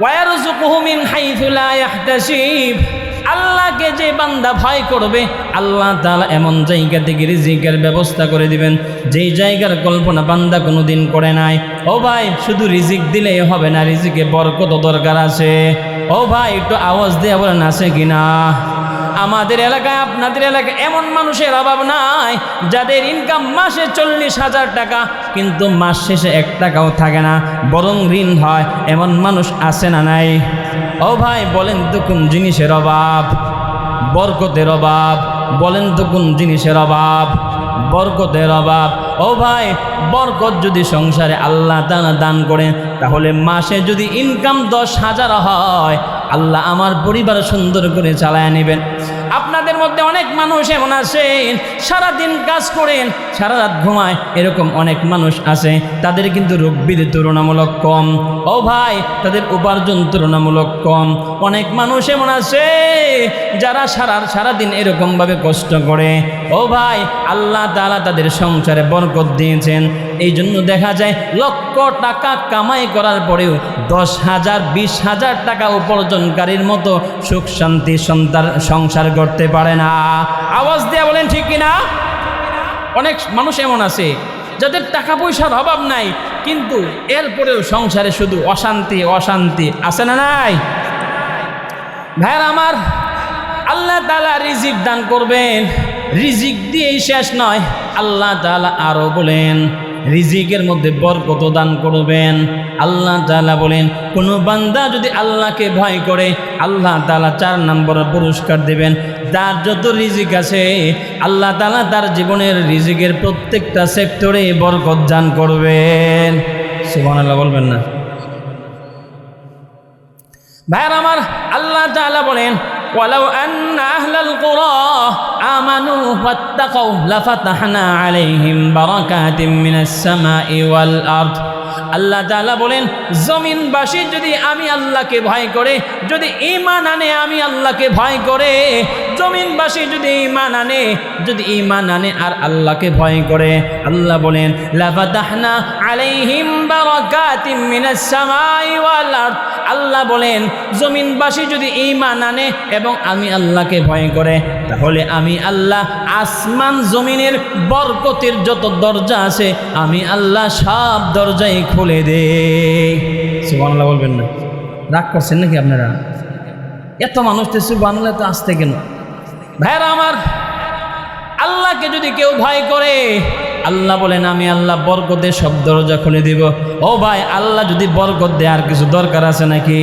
ওয়ায়ারযুকুহু মিন হাইথু লা ইয়াহতাসিব, আল্লাহকে যে বান্দা ভয় করবে আল্লাহ তাআলা এমন জায়গা থেকে রিজিকের ব্যবস্থা করে দিবেন যেই জায়গার কল্পনা বান্দা কোনো দিন করে নাই। ও ভাই, শুধু রিজিক দিলেই হবে না, রিজিকে বরকত দরকার আছে। ও ভাই, একটু আওয়াজ দিয়ে বলেন আছে কিনা? আমাদের এলাকায়, আপনাদের এলাকায় এমন মানুষের অভাব নাই যাদের ইনকাম মাসে 40,000 টাকা, কিন্তু মাস শেষে 1 টাকাও থাকে না, বরং ঋণ হয়। এমন মানুষ আছে না নাই? ও ভাই, বলেন তো কোন জিনিসের অভাব? বরকতের অভাব। বলেন তো কোন জিনিসের অভাব? বরকতের অভাব। ও ভাই, বরকত যদি সংসারে আল্লাহ তাআলা দান করেন, তাহলে মাসে যদি ইনকাম 10,000 হয়, আল্লাহ আমার পরিবার সুন্দর করে চালায় নেবেন। আপনাদের মধ্যে অনেক মানুষ এমন আছেন সারাদিন কাজ করেন, সারা রাত ঘুমায়, এরকম অনেক মানুষ আছে, তাদের কিন্তু রোগবিধি তুলনামূলক কম। ও ভাই, তাদের উপার্জন তুলনামূলক কম। অনেক মানুষ এমন আছে যারা সারাদিন এরকমভাবে কষ্ট করে। ও ভাই, আল্লাহ তাআলা তাদের সংসারে বরকত দিয়েছেন। এই জন্য দেখা যায় লক্ষ টাকা কামাই করার পরেও 10,000 20,000 টাকা উপার্জনকারীর মতো সুখ শান্তি সংসার করতে পারে না। আওয়াজ দিয়ে বলেন ঠিক কিনা? অনেক মানুষ এমন আছে যাদের টাকা পয়সার অভাব নাই, কিন্তু এরপরেও সংসারে শুধু অশান্তি অশান্তি, আছে না নাই? ভাইরা আমার, আল্লাহ তাআলা রিজিক দান করবেন, রিজিক দিয়েই শেষ নয়, আল্লাহ তাআলা আরো বলেন রিজিকের মধ্যে বরকত দান করবেন। আল্লাহ তাআলা বলেন, কোনো বান্দা যদি আল্লাহকে ভয় করে, আল্লাহ তাআলা 4 নম্বর পুরস্কার দেবেন। তার যত রিজিক আছে আল্লাহ তাআলা তার জীবনের রিজিকের প্রত্যেকটা সেক্টরে বরকত দান করবেন। সুবহানাল্লাহ বলবেন না? ভাইরা আমার, আল্লাহ তাআলা বলেন ওয়ালাউ আন্না আহলাল কুরা আমানু ওয়াত্তাকাউ লাফাতাহনা আলাইহিম বারাকাতিম মিনাস সামাই ওয়াল আরদ। আল্লাহ তাআলা বলেন, জমিনবাসী যদি আমি আল্লাহকে ভয় করে, যদি ঈমান আনে, আমি আল্লাহকে ভয় করে, জমিনবাসী যদি ঈমান আনে আর আল্লাহকে ভয় করে, আল্লাহ বলেন লাফাতাহনা আলাইহিম বারাকাতিম মিনাস সামাই ওয়াল আরদ। আল্লাহ বলেন, জমিনবাসী যদি ঈমান আনে এবং আমি আল্লাহকে ভয় করে, তাহলে আমি আল্লাহ আসমান জমিনের বরকতের যত দরজা আছে আমি আল্লাহ সব দরজাই খুলে দে। সুবহানাল্লাহ বলবেন না? রাগ করছেন নাকি আপনারা? এত মানুষ তো সুবহানাল্লাহ তো আসতে কেন? ভাইরা আমার, আল্লাহকে যদি কেউ ভয় করে, আল্লাহ বলেন আমি আল্লাহ বরকতে সব দরজা খুলে দিব। ও ভাই, আল্লাহ যদি বরকত দেয় আর কিছু দরকার আছে নাকি?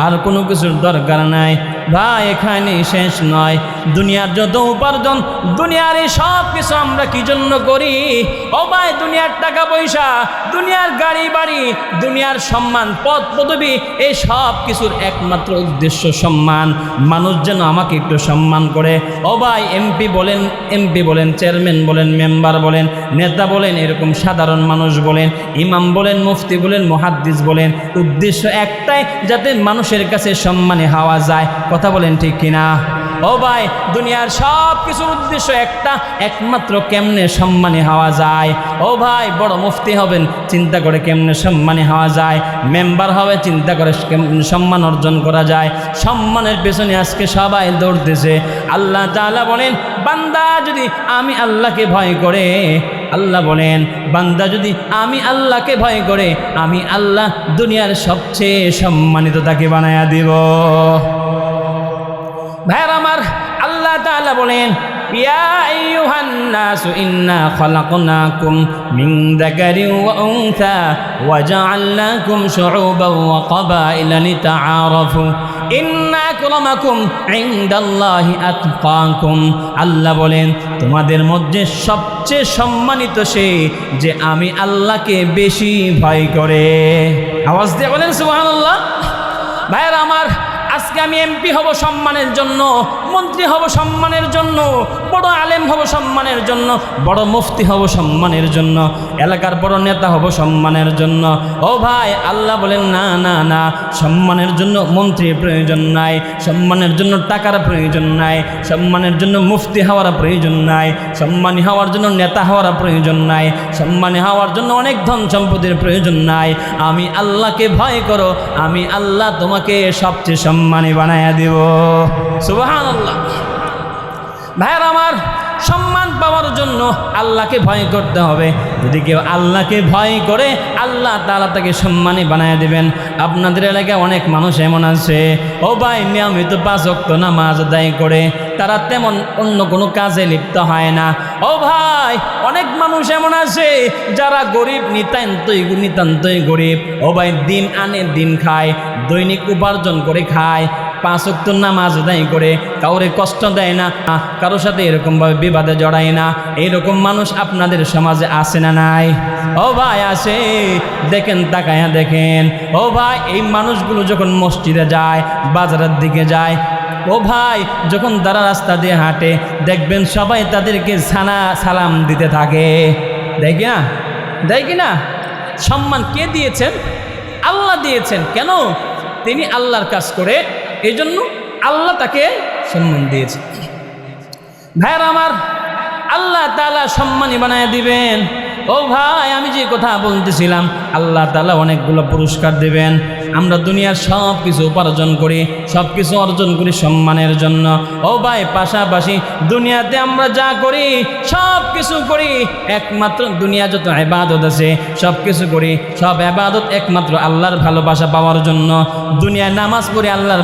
আর কোনো কিছুর দরকার নাই ভাই। এখানে শেষ নয়, দুনিয়ার যত উপার্জন, দুনিয়ার এই সব কিছু আমরা কি জন্য করি? ও ভাই, দুনিয়ার টাকা পয়সা, দুনিয়ার গাড়ি বাড়ি, দুনিয়ার সম্মান পদ পদবী, এই সব কিছুর একমাত্র উদ্দেশ্য সম্মান। মানুষ যেন আমাকে একটু সম্মান করে। ও ভাই, এমপি বলেন, চেয়ারম্যান বলেন, মেম্বার বলেন, নেতা বলেন, এরকম সাধারণ মানুষ বলেন, ইমাম বলেন, মুফতি বলেন, মুহাদ্দিস বলেন, উদ্দেশ্য একটাই, যাতে মানুষের কাছে সম্মানে হওয়া যায়। কথা বলেন ঠিক কিনা? ও ভাই, দুনিয়ার সব কিছুর উদ্দেশ্য একটা, একমাত্র কেমনে সম্মানী হওয়া যায়। ও ভাই, বড় মুফতি হবেন, চিন্তা করে কেমনে সম্মানী হওয়া যায়। মেম্বার হবে, চিন্তা করে কেমনে সম্মান অর্জন করা যায়। সম্মানের পেছনে আজকে সবাই দৌড়তেছে। আল্লাহ তাআলা বলেন, বান্দা যদি আমি আল্লাহকে ভয় করে, আল্লাহ বলেন বান্দা যদি আমি আল্লাহকে ভয় করে, আমি আল্লাহ দুনিয়ার সবচেয়ে সম্মানিত তাকে বানায়া দিব। ভাইরা আমার, আল্লাহ তাআলা বলেন ইয়া আইয়ুহান নাসু ইন্না খালাকনাকুম মিন যাকারিন ওয়া উনসা ওয়া জাআলনাকুম শুউবান ওয়া ক্বাবাইলা লিতাআরাফু ইন্না আকরামাকুম ইনদাল্লাহি আতকাকুম। আল্লাহ বলেন তোমাদের মধ্যে সবচেয়ে সম্মানিত সে যে আমি আল্লাহকে বেশি ভয় করে। আওয়াজ দিয়ে বলেন সুবহানাল্লাহ। ভাইরা আমার, আজকে আমি এমপি হব সম্মানের জন্য, মন্ত্রী হব সম্মানের জন্য, বড় আলেম হব সম্মানের জন্য, বড় মুফতি হব সম্মানের জন্য, এলাকার বড় নেতা হব সম্মানের জন্য। ও ভাই, আল্লাহ বলেন না না না, সম্মানের জন্য মন্ত্রীর প্রয়োজন নাই, সম্মানের জন্য টাকার প্রয়োজন নাই, সম্মানের জন্য মুফতি হওয়ার প্রয়োজন নাই, সম্মানী হওয়ার জন্য নেতা হওয়ার প্রয়োজন নাই, সম্মানী হওয়ার জন্য অনেক ধন সম্পদের প্রয়োজন নাই। আমি আল্লাহকে ভয় করো, আমি আল্লাহ তোমাকে সবচেয়ে সম্মানী বানায়া দেব। সুবহানাল্লাহ। ভাইয়ের আমার, সম্মান পাওয়ার জন্য আল্লাহকে ভয় করতে হবে। যদি কেউ আল্লাহকে ভয় করে, আল্লাহ তাআলা তাকে সম্মানী বানায় দেবেন। আপনাদের এলাকায় অনেক মানুষ এমন আছে, ও ভাই, নিয়মিত 5 ওয়াক্ত নামাজ আদায় করে, তারা তেমন অন্য কোনো কাজে লিপ্ত হয় না। ও ভাই, অনেক মানুষ এমন আছে যারা গরিব, নিতান্তই গরিব। ও ভাই, দিন আনে দিন খায়, দৈনিক উপার্জন করে খায়, 5 ওয়াক্ত নামাজ আদায় করে, কাউরে কষ্ট দেয় না, কারোর সাথে এরকমভাবে বিবাদে জড়ায় না। এইরকম মানুষ আপনাদের সমাজে আছে না নাই? ও ভাই, আছে। দেখেন, তাকায়া দেখেন। ও ভাই, এই মানুষগুলো যখন মসজিদে যায়, বাজারের দিকে যায়, ও ভাই, যখন তারা রাস্তা দিয়ে হাঁটে, দেখবেন সবাই তাদেরকে সালাম দিতে থাকে। দেয় কি না? সম্মান কে দিয়েছেন? আল্লাহ দিয়েছেন। কেন? তিনি আল্লাহর কাজ করে, এই জন্য আল্লাহ তাকে সম্মান দিয়েছে। ভাইরা আমার, আল্লাহ তাআলা সম্মানী বানায় দিবেন। ও ভাই, আমি যে কথা বলতেছিলাম, আল্লাহ তাআলা অনেকগুলো পুরস্কার দেবেন। আমরা দুনিয়ার সব কিছু উপার্জন করি, সব কিছু অর্জন করি সম্মানের জন্য। ও ভাই, পাশাপাশি দুনিয়াতে আমরা যা করি, সব কিছু করি একমাত্র দুনিয়া যত ইবাদত আছে, সব কিছু করি, সব ইবাদত একমাত্র আল্লাহর ভালোবাসা পাওয়ার জন্য। দুনিয়ায় নামাজ পড়ি আল্লাহর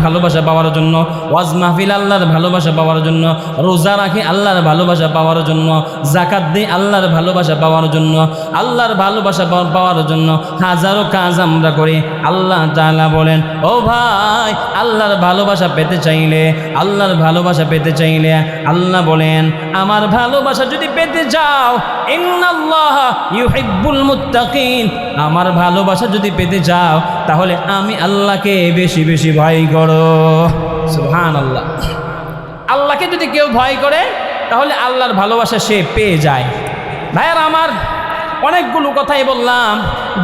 ভালোবাসা পাওয়ার জন্য, ওয়াজ মাহফিল আল্লাহর ভালোবাসা পাওয়ার জন্য, রোজা রাখি আল্লাহর ভালোবাসা পাওয়ার জন্য, যাকাত দিই আল্লাহর ভালোবাসা পাওয়ার জন্য, আল্লাহর ভালোবাসা পাওয়ার জন্য হাজারো কাজ আমরা করি। আল্লাহ তাআলা বলেন, ও ভাই, আল্লাহর ভালোবাসা পেতে চাইলে, আল্লাহর ভালোবাসা পেতে চাইলে, আল্লাহ বলেন, আমার ভালোবাসা যদি পেতে চাও, ইন্নাল্লাহা ইউহিব্বুল মুত্তাকিন, আমার ভালোবাসা যদি পেতে চাও, তাহলে আমি আল্লাহকে বেশি বেশি ভয় করো। সুবহানাল্লাহ। আল্লাহকে যদি কেউ ভয় করে, তাহলে আল্লাহর ভালোবাসা সে পেয়ে যায়। ভাইয়ার আমার, অনেকগুলো কথাই বললাম,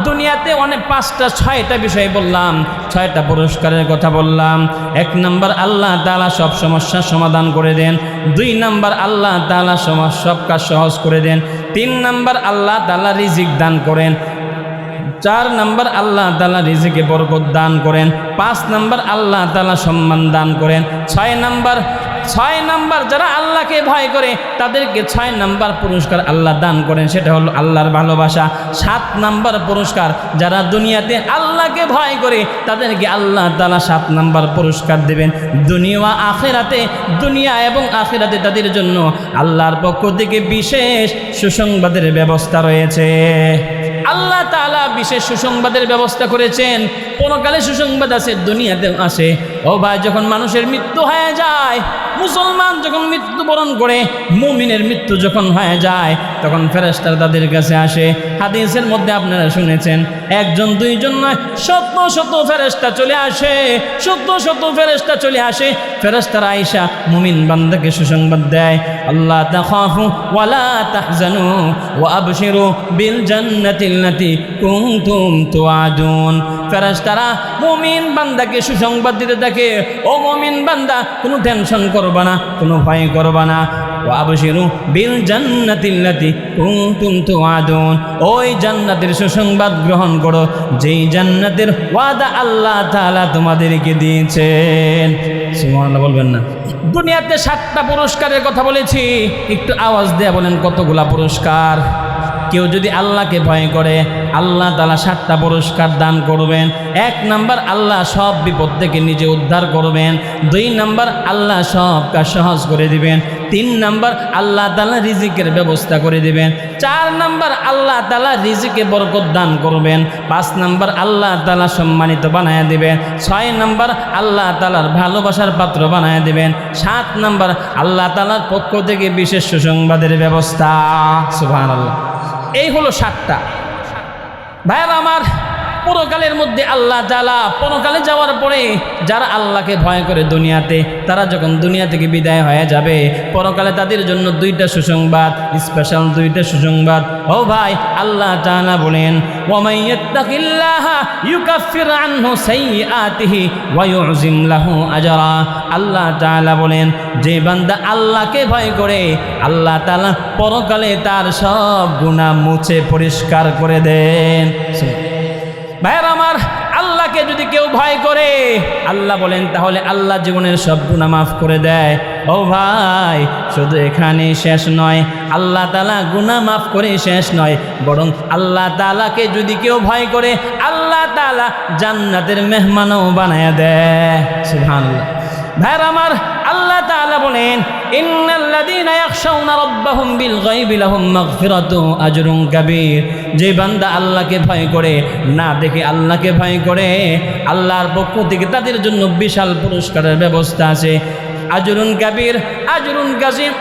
দুনিয়াতে অনেক 5টা 6টা বিষয় বললাম, 6টা পুরস্কারের কথা বললাম। 1 নাম্বার, আল্লাহ তাআলা সব সমস্যার সমাধান করে দেন। 2 নাম্বার, আল্লাহ তাআলা সব কাজ সহজ করে দেন। 3 নাম্বার, আল্লাহ তাআলা রিজিক দান করেন। 4 নাম্বার, আল্লাহ তাআলা রিজিকে বরকত দান করেন। 5 নাম্বার, আল্লাহ তাআলা সম্মান দান করেন। 6 নাম্বার যারা আল্লাহকে ভয় করে, তাদেরকে 6 নাম্বার পুরস্কার আল্লাহ দান করেন, সেটা হলো আল্লাহর ভালোবাসা। 7 নাম্বার পুরস্কার, যারা দুনিয়াতে আল্লাহকে ভয় করে, তাদেরকে আল্লাহ তাআলা 7 নাম্বার পুরস্কার দেবেন। দুনিয়া এবং আখিরাতে তাদের জন্য আল্লাহর পক্ষ থেকে বিশেষ সুসংবাদের ব্যবস্থা রয়েছে। আল্লাহ তাআলা বিশেষ সুসংবাদের ব্যবস্থা করেছেন। পরকালে সুসংবাদ আছে, দুনিয়াতেও আছে। ও ভাই, যখন মানুষের মৃত্যু হয়ে যায়, মুসলমান যখন মৃত্যুবরণ করে, মুমিনের মৃত্যু যখন হয়ে যায়, তখন ফেরেশতারা তাদের কাছে আসে। হাদিসের মধ্যে আপনারা শুনেছেন, 1 2 জন নয়, শত শত ফেরেশতা চলে আসে, শত ফেরেশতা চলে আসে। ফেরেশতারা আয়েশা মুমিন বান্দাকে সুসংবাদ দেয়, আল্লাহ তাখাফু ওয়ালা তাহজানু ওয়া আবশিরু বিল জান্নাতিল্লাতী কুনতুম তুআদুন। ফেরেশতারা মুমিন বান্দাকে সুসংবাদ দিতে থাকে, ও মুমিন বান্দা, কোনো টেনশন করবা না, কোনো ভয় করবা না। ওয়া আবশিরু বিল জান্নাতিল্লাতী কুনতুম তুআদুন, ওই জান্নাতের সুসংবাদ গ্রহণ করো, যেই জান্নাতের ওয়াদা আল্লাহ তাআলা তোমাদেরকে দিয়েছেন। সুবহানাল্লাহ বলবেন না? দুনিয়াতে 7টা পুরস্কারের কথা বলেছি, একটু আওয়াজ দিয়ে বলেন কতগুলা পুরস্কার। কেউ যদি আল্লাহকে ভয় করে, আল্লাহ তাআলা 7টা পুরস্কার দান করবেন। 1 নাম্বার, আল্লাহ সব বিপদ থেকে নিজে উদ্ধার করবেন। 2 নাম্বার, আল্লাহ সব কাজ সহজ করে দিবেন। 3 নাম্বার আল্লাহ তাআলা রিজিকের ব্যবস্থা করে দিবেন। 4 নাম্বার আল্লাহ তাআলা রিজিকে বরকত দান করবেন। 5 নাম্বার আল্লাহ তাআলা সম্মানিত বানায়া দিবেন। 6 নাম্বার আল্লাহ তাআলার ভালোবাসার পাত্র বানায়া দিবেন। 7 নাম্বার আল্লাহ তাআলার পক্ষ থেকে বিশেষ সুসংবাদের ব্যবস্থা। সুবহানাল্লাহ। এই হলো 7টা। ভাইরা আমার, পরকালের মধ্যে আল্লাহ তাআলা পরকালে যাওয়ার পরে যারা আল্লাহকে ভয় করে দুনিয়াতে, তারা যখন দুনিয়া থেকে বিদায় হয়ে যাবে, পরকালে তাদের জন্য 2টা সুসংবাদ, স্পেশাল 2টা সুসংবাদ। ও ভাই, আল্লাহ তাআলা বলেন, ওয়া মান ইয়াত্তাকিল্লাহা ইউকাফির আনহু সাইয়্যাতিহি ওয়া ইউযিম লাহু আজরা। আল্লাহ তাআলা বলেন, যে বান্দা আল্লাহকে ভয় করে, আল্লাহ তাআলা পরকালে তার সব গুনাহ মুছে পরিষ্কার করে দেন। ভাইরা আমার, আল্লাহকে যদি কেউ ভয় করে, আল্লাহ বলেন, তাহলে আল্লাহ জীবনের সব গুনাহ মাফ করে দেয়। ও ভাই, শুধু এখানেই শেষ নয়, আল্লাহ তাআলা গুনাহ মাফ করে শেষ নয়, বরং আল্লাহ তাআলাকে যদি কেউ ভয় করে, আল্লাহ তাআলা জান্নাতের মেহমানও বানায়া দেয়। সুবহানাল্লাহ। ভাইরা আমার, আল্লাহ তাআলা বলেন, ইন্নাল্লাযীনা ইয়াখশাউনা রাব্বাহুম বিল গায়বি লাহুম মাগফিরাতুন আজরুন কাবীর। যে বান্দা আল্লাহকে ভয় করে, না দেখে আল্লাহকে ভয় করে, আল্লাহর পক্ষ থেকে তাদের জন্য বিশাল পুরস্কারের ব্যবস্থা আছে। আজরুন কাবীর, আজরুন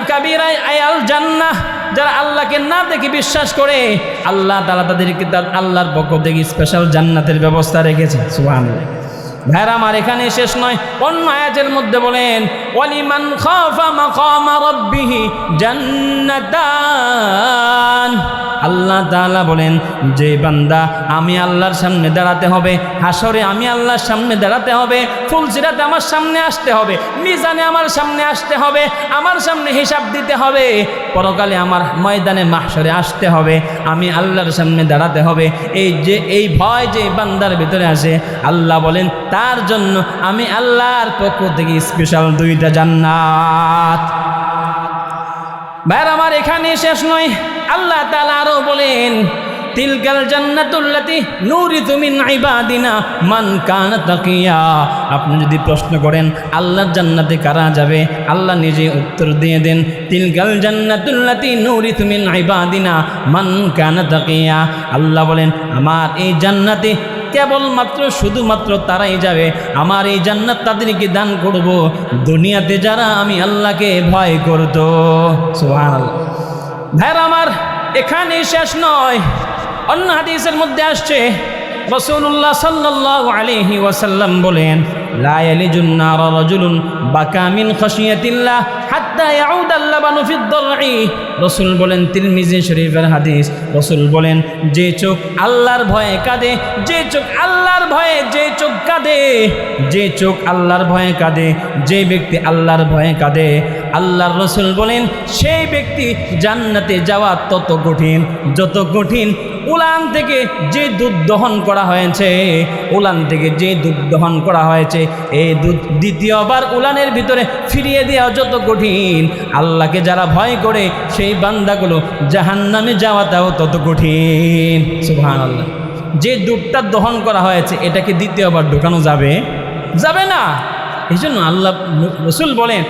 কাবীর আয়াল জান্নাহ। যারা আল্লাহকে না দেখে বিশ্বাস করে, আল্লাহ তাআলা তাদেরকে তার আল্লাহর পক্ষ থেকে স্পেশাল জান্নাতের ব্যবস্থা রেখেছে। সুবহানাল্লাহ। ভাইরা আমার, এখানে শেষ নয়, অন্য আয়াতের মধ্যে বলেন, ওয়ালিমান খাফা মাকামা রাব্বিহি জান্নাতান। আল্লাহ তাআলা বলেন, যে বান্দা আমি আল্লাহর সামনে দাঁড়াতে হবে, হাসরে আমি আল্লাহর সামনে দাঁড়াতে হবে, ফুলসিরাতে আমার সামনে আসতে হবে, মিজানে আমার সামনে আসতে হবে, আমার সামনে হিসাব দিতে হবে, পরকালে আমার ময়দানে মাহশরে আসতে হবে, আমি আল্লাহর সামনে দাঁড়াতে হবে। এই ভয় যে বান্দার ভিতরে আসে, আল্লাহ বলেন, তার জন্য আমি আল্লাহর পক্ষ থেকে স্পেশাল 2টা জান্নাত। ভাইরা আমার, এখানে শেষ নয়, আল্লাহ তাআলা আরো বলেন, তিলকাল জান্নাতুল্লাতি নুরিতু মিন ইবাদিনা মান কানা তাকিয়া। আপনি যদি প্রশ্ন করেন আল্লাহর জান্নাতে কারা যাবে, আল্লাহ নিজে উত্তর দিয়ে দেন, তিলকাল জান্নাতুল্লাতি নুরিতু মিন ইবাদিনা মান কানা তাকিয়া। আল্লাহ বলেন, আমার এই জান্নাতে কেবলমাত্র শুধুমাত্র তারাই যাবে, আমার এই জান্নাত তাদেরকে দান করব দুনিয়াতে যারা আমি আল্লাহকে ভয় করত। সুবহানাল্লাহ। ভাইরা আমার, এখানেই শেষ নয়, অন্য হাদিসের মধ্যে আসছে, রাসূলুল্লাহ সাল্লাল্লাহু আলাইহি ওয়াসাল্লাম বলেন, লা ইয়ালিজুন নার রাজুলুন বাকা মিন খাশিয়াতিল্লাহ হাত্তা ইয়াউদাল লাবানু ফিদ দারঈ। রাসূল বলেন, তিরমিজি শরীফের হাদিস, রাসূল বলেন, যে চোখ আল্লাহর ভয়ে কাঁদে, যে চোখ আল্লাহর ভয়ে, যে চোখ কাঁদে, যে চোখ আল্লাহর ভয়ে কাঁদে, যে ব্যক্তি আল্লাহর ভয়ে কাঁদে, আল্লাহর রাসূল বলেন, সেই ব্যক্তি জান্নাতে যাওয়া তত কঠিন, যত কঠিন উলান থেকে যে দুধ দহন করা হয়েছে, উলান থেকে যে দুধ দহন করা হয়েছে, এই দুধ দ্বিতীয়বার উলানের ভিতরে ফিরিয়ে দেওয়া যত কঠিন। আল্লাহকে যারা ভয় করে, সেই বান্দাগুলো জাহান্নামে যাওয়াটাও তত কঠিন। সুবহানাল্লাহ। যে দুধটা দহন করা হয়েছে, এটাকে দ্বিতীয়বার ঢোকানো যাবে? যাবে না। এই জন্য আল্লাহ রাসূল বলেন,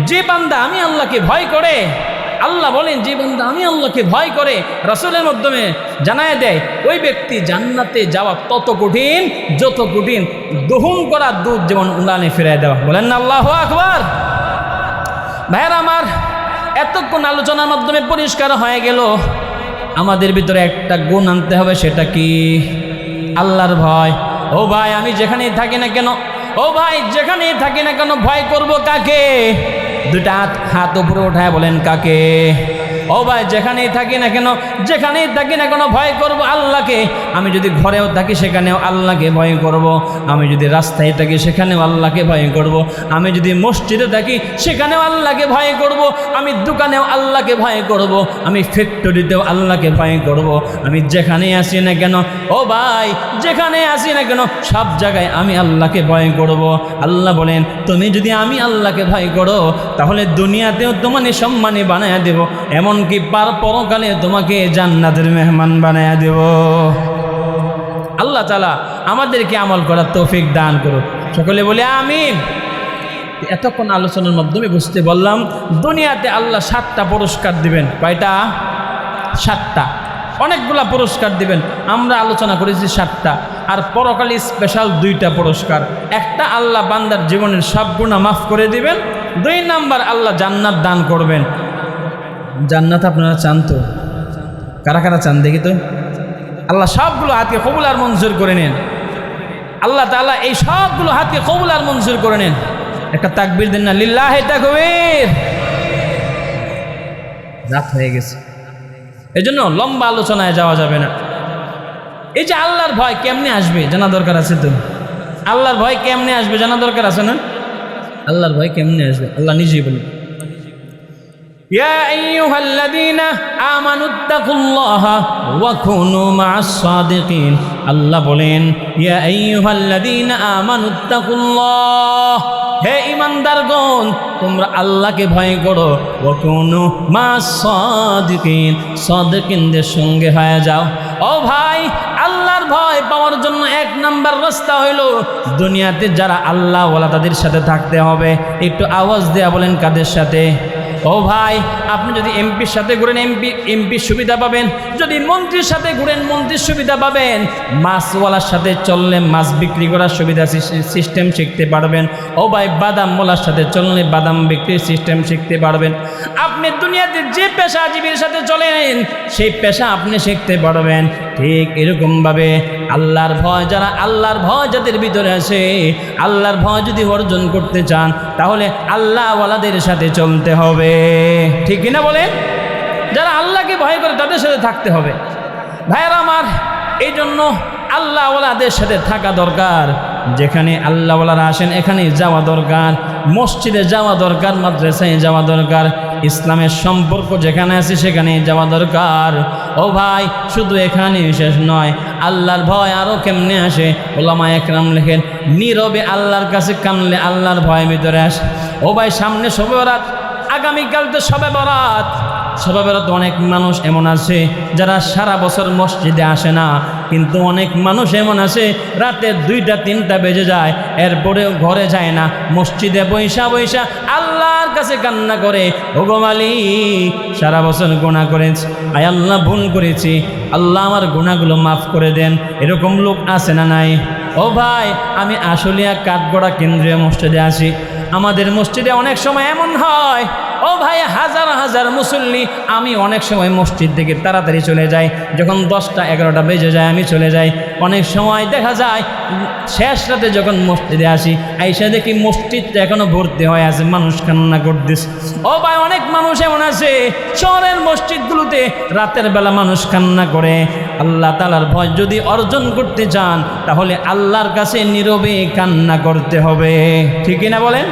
যে বান্দা আমি আল্লাহকে ভয় করে, আল্লাহ বলেন, যে বান্দা আমি আল্লাহকে ভয় করে, রাসূলের মাধ্যমে জানায় দেয়, ওই ব্যক্তি জান্নাতে যাওয়া তত কঠিন, যত কঠিন দহন করা দুধ যেমন উলানে ফিরিয়ে দেওয়া। বলেন না আল্লাহু আকবার। ভাইরা আমার, এতক্ষণ আলোচনার মাধ্যমে পরিষ্কার হয়ে গেল, আমাদের ভিতরে একটা গুণ আনতে হবে, সেটা কি? আল্লাহর ভয়। ও ভাই, আমি যেখানেই থাকি না কেন, ও ভাই যেখানেই থাকি না কেন, ভয় করব কাকে? 2টা হাত উপরে উঠায় বলেন, কাকে? ও ভাই, যেখানেই থাকি না কেন, যেখানেই থাকি না কেন, ভয় করব আল্লাহকে। আমি যদি ঘরেও থাকি সেখানেও আল্লাহকে ভয় করব, আমি যদি রাস্তায় থাকি সেখানেও আল্লাহকে ভয় করব, আমি যদি মসজিদে থাকি সেখানেও আল্লাহকে ভয় করব, আমি দোকানেও আল্লাহকে ভয় করব, আমি ফ্যাক্টরিতেও আল্লাহকে ভয় করব, আমি যেখানেই আসি না কেন, ও ভাই যেখানে আসি না কেন, সব জায়গায় আমি আল্লাহকে ভয় করব। আল্লাহ বলেন, তুমি যদি আমি আল্লাহকে ভয় করো, তাহলে দুনিয়াতেও তোমাকে সম্মানী বানায়া দেব, এমনকি পরকালে তোমাকে জান্নাতের মেহমান বানায়া দেব। আল্লাহ তাআলা আমাদেরকে আমল করার তৌফিক দান করুন। সকলে বলে আমিন। এতক্ষণ আলোচনার মাধ্যমে বুঝতে বললাম দুনিয়াতে আল্লাহ 7টা পুরস্কার দিবেন। কয়টা? 7টা। অনেকগুলা পুরস্কার দিবেন, আমরা আলোচনা করেছি 7টা। আর পরকালে স্পেশাল 2টা পুরস্কার। একটা, আল্লাহ বান্দার জীবনের সব গুনাহ মাফ করে দিবেন। 2 নাম্বার, আল্লাহ জান্নাত দান করবেন। জান্নাত আপনারা চান তো? কারা কারা চান দেখি তো? আল্লাহ সবগুলো হাতকে কবুল আর মঞ্জুর করে নেন। আল্লাহ তাআলা এই সবগুলো হাতকে কবুল আর মঞ্জুর করে নেন। একটা তাকবীর দেন না, লিল্লাহি তাকবীর। রাত হয়ে গেছে, এজন্য লম্বা আলোচনায় যাওয়া যাবে না। এই যে আল্লাহর ভয় কেমনে আসবে জানা দরকার আছে তো? আল্লাহর ভয় কেমনে আসবে জানা দরকার আছে না? আল্লাহর ভয় কেমনে আসবে আল্লাহ নিজেই বলেন, ইয়া আইয়ুহাল্লাযীনা আমানুত্তাকুল্লাহা ওয়া কুনু মা'আস সাদিকিন। আল্লাহ বলেন, ইয়া আইয়ুহাল্লাযীনা আমানুত্তাকুল্লাহ, হে ঈমানদারগণ তোমরা আল্লাহকে ভয় করো। ওয়া কুনু মা'আস সাদিকিন, সাদিকিনদের সঙ্গে হয়ে যাও। ও ভাই, আল্লাহর ভয় পাওয়ার জন্য 1 নাম্বার রাস্তা হইল দুনিয়াতে যারা আল্লাহ ওয়ালা তাদের সাথে থাকতে হবে। একটু আওয়াজ দেয়া বলেন, কাদের সাথে? ও ভাই, আপনি যদি এমপির সাথে ঘুরেন এমপির সুবিধা পাবেন, যদি মন্ত্রীর সাথে ঘুরেন মন্ত্রীর সুবিধা পাবেন, মাছওয়ালার সাথে চললে মাছ বিক্রি করার সুবিধা সিস্টেম শিখতে পারবেন। ও ভাই, বাদামওয়ালার সাথে চললে বাদাম বিক্রির সিস্টেম শিখতে পারবেন। আপনি দুনিয়াতে যে পেশাজীবীর সাথে চলেন সেই পেশা আপনি শিখতে পারবেন। ঠিক এরকমভাবে আল্লাহর ভয়, যারা আল্লাহর ভয় যাদের ভিতরে আছে, আল্লাহর ভয় যদি অর্জন করতে চান তাহলে আল্লাহওয়ালাদের সাথে চলতে হবে। ঠিক কিনা বলেন? যারা আল্লাহকে ভয় করে তাদের সাথে থাকতে হবে। ভাইয়েরা আমার, এই জন্য আল্লাহওয়ালাদের সাথে থাকা দরকার। যেখানে আল্লাহওয়ালারা আসেন এখানে যাওয়া দরকার, মসজিদে যাওয়া দরকার, মাদ্রাসায় যাওয়া দরকার, ইসলামের সম্পর্ক যেখানে আছে সেখানে যাওয়া দরকার। ও ভাই, শুধু এখানে শেষ নয়, আল্লাহর ভয় আরও কেমনে আসে ওলামা একরাম লেখেন, নীরবে আল্লাহর কাছে কানলে আল্লাহর ভয় ভিতরে আসে। ও ভাই, সামনে শবে বরাত, আগামীকাল তো শবে বরাত। শবে বরাত অনেক মানুষ এমন আছে যারা সারা বছর মসজিদে আসে না, কিন্তু অনেক মানুষ এমন আছে রাতে 2টা 3টা বেজে যায়, এরপরেও ঘরে যায় না, মসজিদে বৈশা বৈশা আল্লাহর কাছে কান্না করে, ওগো মালিক সারা বছর গুনাহ করেছি, আয় আল্লাহ ভুল করেছি, আল্লাহ আমার গুনাহগুলো মাফ করে দেন। এরকম লোক আছে না নাই? ও ভাই, আমি আশুলিয়া কাঠগড়া কেন্দ্রীয় মসজিদে আসি। আমাদের মসজিদে অনেক সময় এমন হয়, ও ভাই, হাজার হাজার মুসল্লি, আমি অনেক সময় মসজিদ থেকে তাড়াতাড়ি চলে যাই, যখন 10টা 11টা বেজে যায় আমি চলে যাই। অনেক সময় দেখা যায় শেষ রাতে যখন মসজিদে আসি, আইসা দেখি মসজিদটা এখনো ভর্তি হয়ে আছে, মানুষ কান্না করতেছে। ও ভাই, অনেক মানুষ এমন আছে শহরের মসজিদগুলোতে রাতের বেলা মানুষ কান্না করে। আল্লাহ তাআলার ভয় যদি অর্জন করতে চান তাহলে আল্লাহর কাছে নীরবে কান্না করতে হবে। ঠিক কিনা বলেন?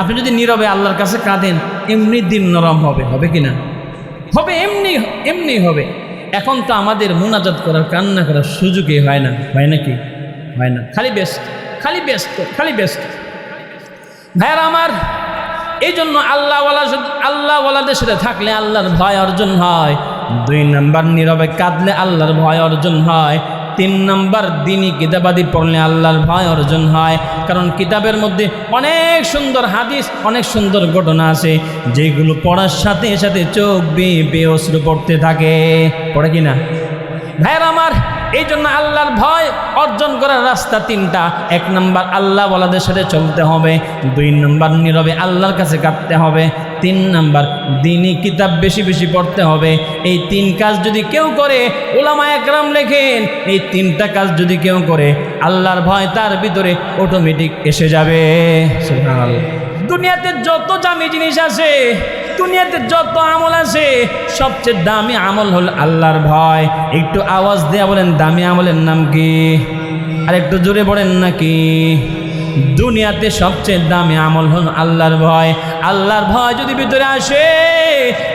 আপনি যদি নীরবে আল্লাহর কাছে কাঁদেন, এমনি দিন নরম হবে। হবে কিনা? হবে, এমনি হবে। এখন তো আমাদের মুনাজাত করার, কান্না করার সুযোগই হয় না। হয় নাকি? হয় না, খালি ব্যস্ত। ভাইয়ারা আমার, এই জন্য আল্লাহওয়ালাদের সাথে থাকলে আল্লাহর ভয় অর্জন হয়। 2 নাম্বার, নীরবে কাঁদলে আল্লাহর ভয় অর্জন হয়। 3 নাম্বার, দিনই কিতাবাদি পড়লে আল্লাহর ভয় অর্জন হয়। কারণ কিতাবের মধ্যে অনেক সুন্দর হাদিস, অনেক সুন্দর ঘটনা আছে, যেগুলো পড়ার সাথে সাথে চোখ বেয়ে অশ্রু পড়তে থাকে। পড়ে কিনা? ভাইয়ের আমার, এই জন্য আল্লাহর ভয় অর্জন করার রাস্তা 3টা। 1 নাম্বার, আল্লাহওয়ালাদের সাথে চলতে হবে। 2 নাম্বার, নীরবে আল্লাহর কাছে কাঁদতে হবে। 3 নাম্বার, দ্বীনি কিতাব বেশি বেশি পড়তে হবে। এই 3 কাজ যদি কেউ করে, উলামা একরাম লেখেন, এই 3টা কাজ যদি কেউ করে, আল্লাহর ভয় তার ভিতরে অটোমেটিক এসে যাবে। সুবহানাল্লাহ। দুনিয়াতে যত দামি জিনিস আছে, দুনিয়াতে যত আমল আছে, সবচেয়ে দামি আমল হল আল্লাহর ভয়। একটু আওয়াজ দেয়া বলেন, দামি আমলের নাম কি? আর একটু জোরে বলেন নাকি? দুনিয়াতে সবচেয়ে দামি আমল হল আল্লাহর ভয়। আল্লাহর ভয় যদি ভিতরে আসে,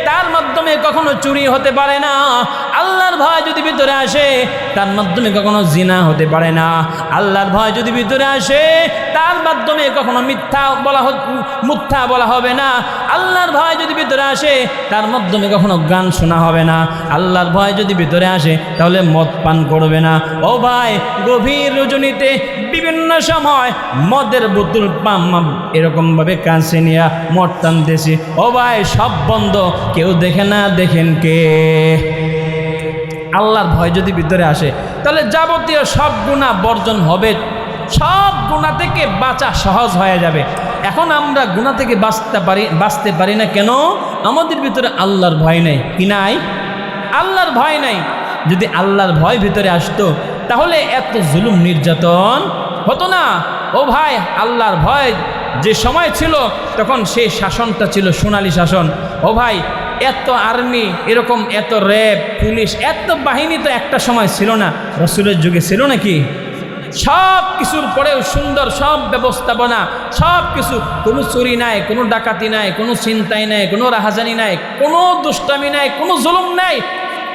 তার মাধ্যমে কখনো চুরি হতে পারে না, আল্লাহর ভয় যদি ভিতরে আসে তার মাধ্যমে কখনো জিনা হতে পারে না। আল্লাহর ভয় যদি ভিতরে আসে তার মাধ্যমে কখনো মিথ্যা বলা হবে না। আল্লাহর ভয় যদি ভিতরে আসে তার মাধ্যমে কখনো গান শোনা হবে না। আল্লাহর ভয় যদি ভিতরে আসে তাহলে মদ পান করবে না। ও ভাই, গভীর রজনীতে বিভিন্ন সময় মদের বোতল এরকমভাবে কাছে নিয়ে মদ টানতেছি। ও ভাই, সব বন্ধ, কেউ দেখে না, দেখেন কে? আল্লাহর ভয় যদি ভিতরে আসে তাহলে যাবতীয় সব গুনাহ বর্জন হবে, সব গুনাহ থেকে বাঁচা সহজ হয়ে যাবে। এখন আমরা গুনাহ থেকে বাঁচতে পারি না কেন? আমাদের ভিতরে আল্লাহর ভয় নেই। কি নাই? আল্লাহর ভয় নাই। যদি আল্লাহর ভয় ভিতরে আসতো তাহলে এত জুলুম নির্যাতন হতো না। ও ভাই, আল্লাহর ভয় যে সময় ছিল তখন সেই শাসনটা ছিল সোনালী শাসন। ও ভাই, এত আর্মি, এরকম এত র্যাব, পুলিশ, এত বাহিনী তো একটা সময় ছিল না। রাসূলের যুগে ছিল নাকি? সব কিছুর পরেও সুন্দর সব ব্যবস্থাপনা, সব কিছু, কোনো চুরি নাই, কোনো ডাকাতি নাই, কোনো ছিনতাই নাই, কোনো রাহাজানি নাই, কোনো দুষ্টামি নাই, কোনো জুলুম নাই।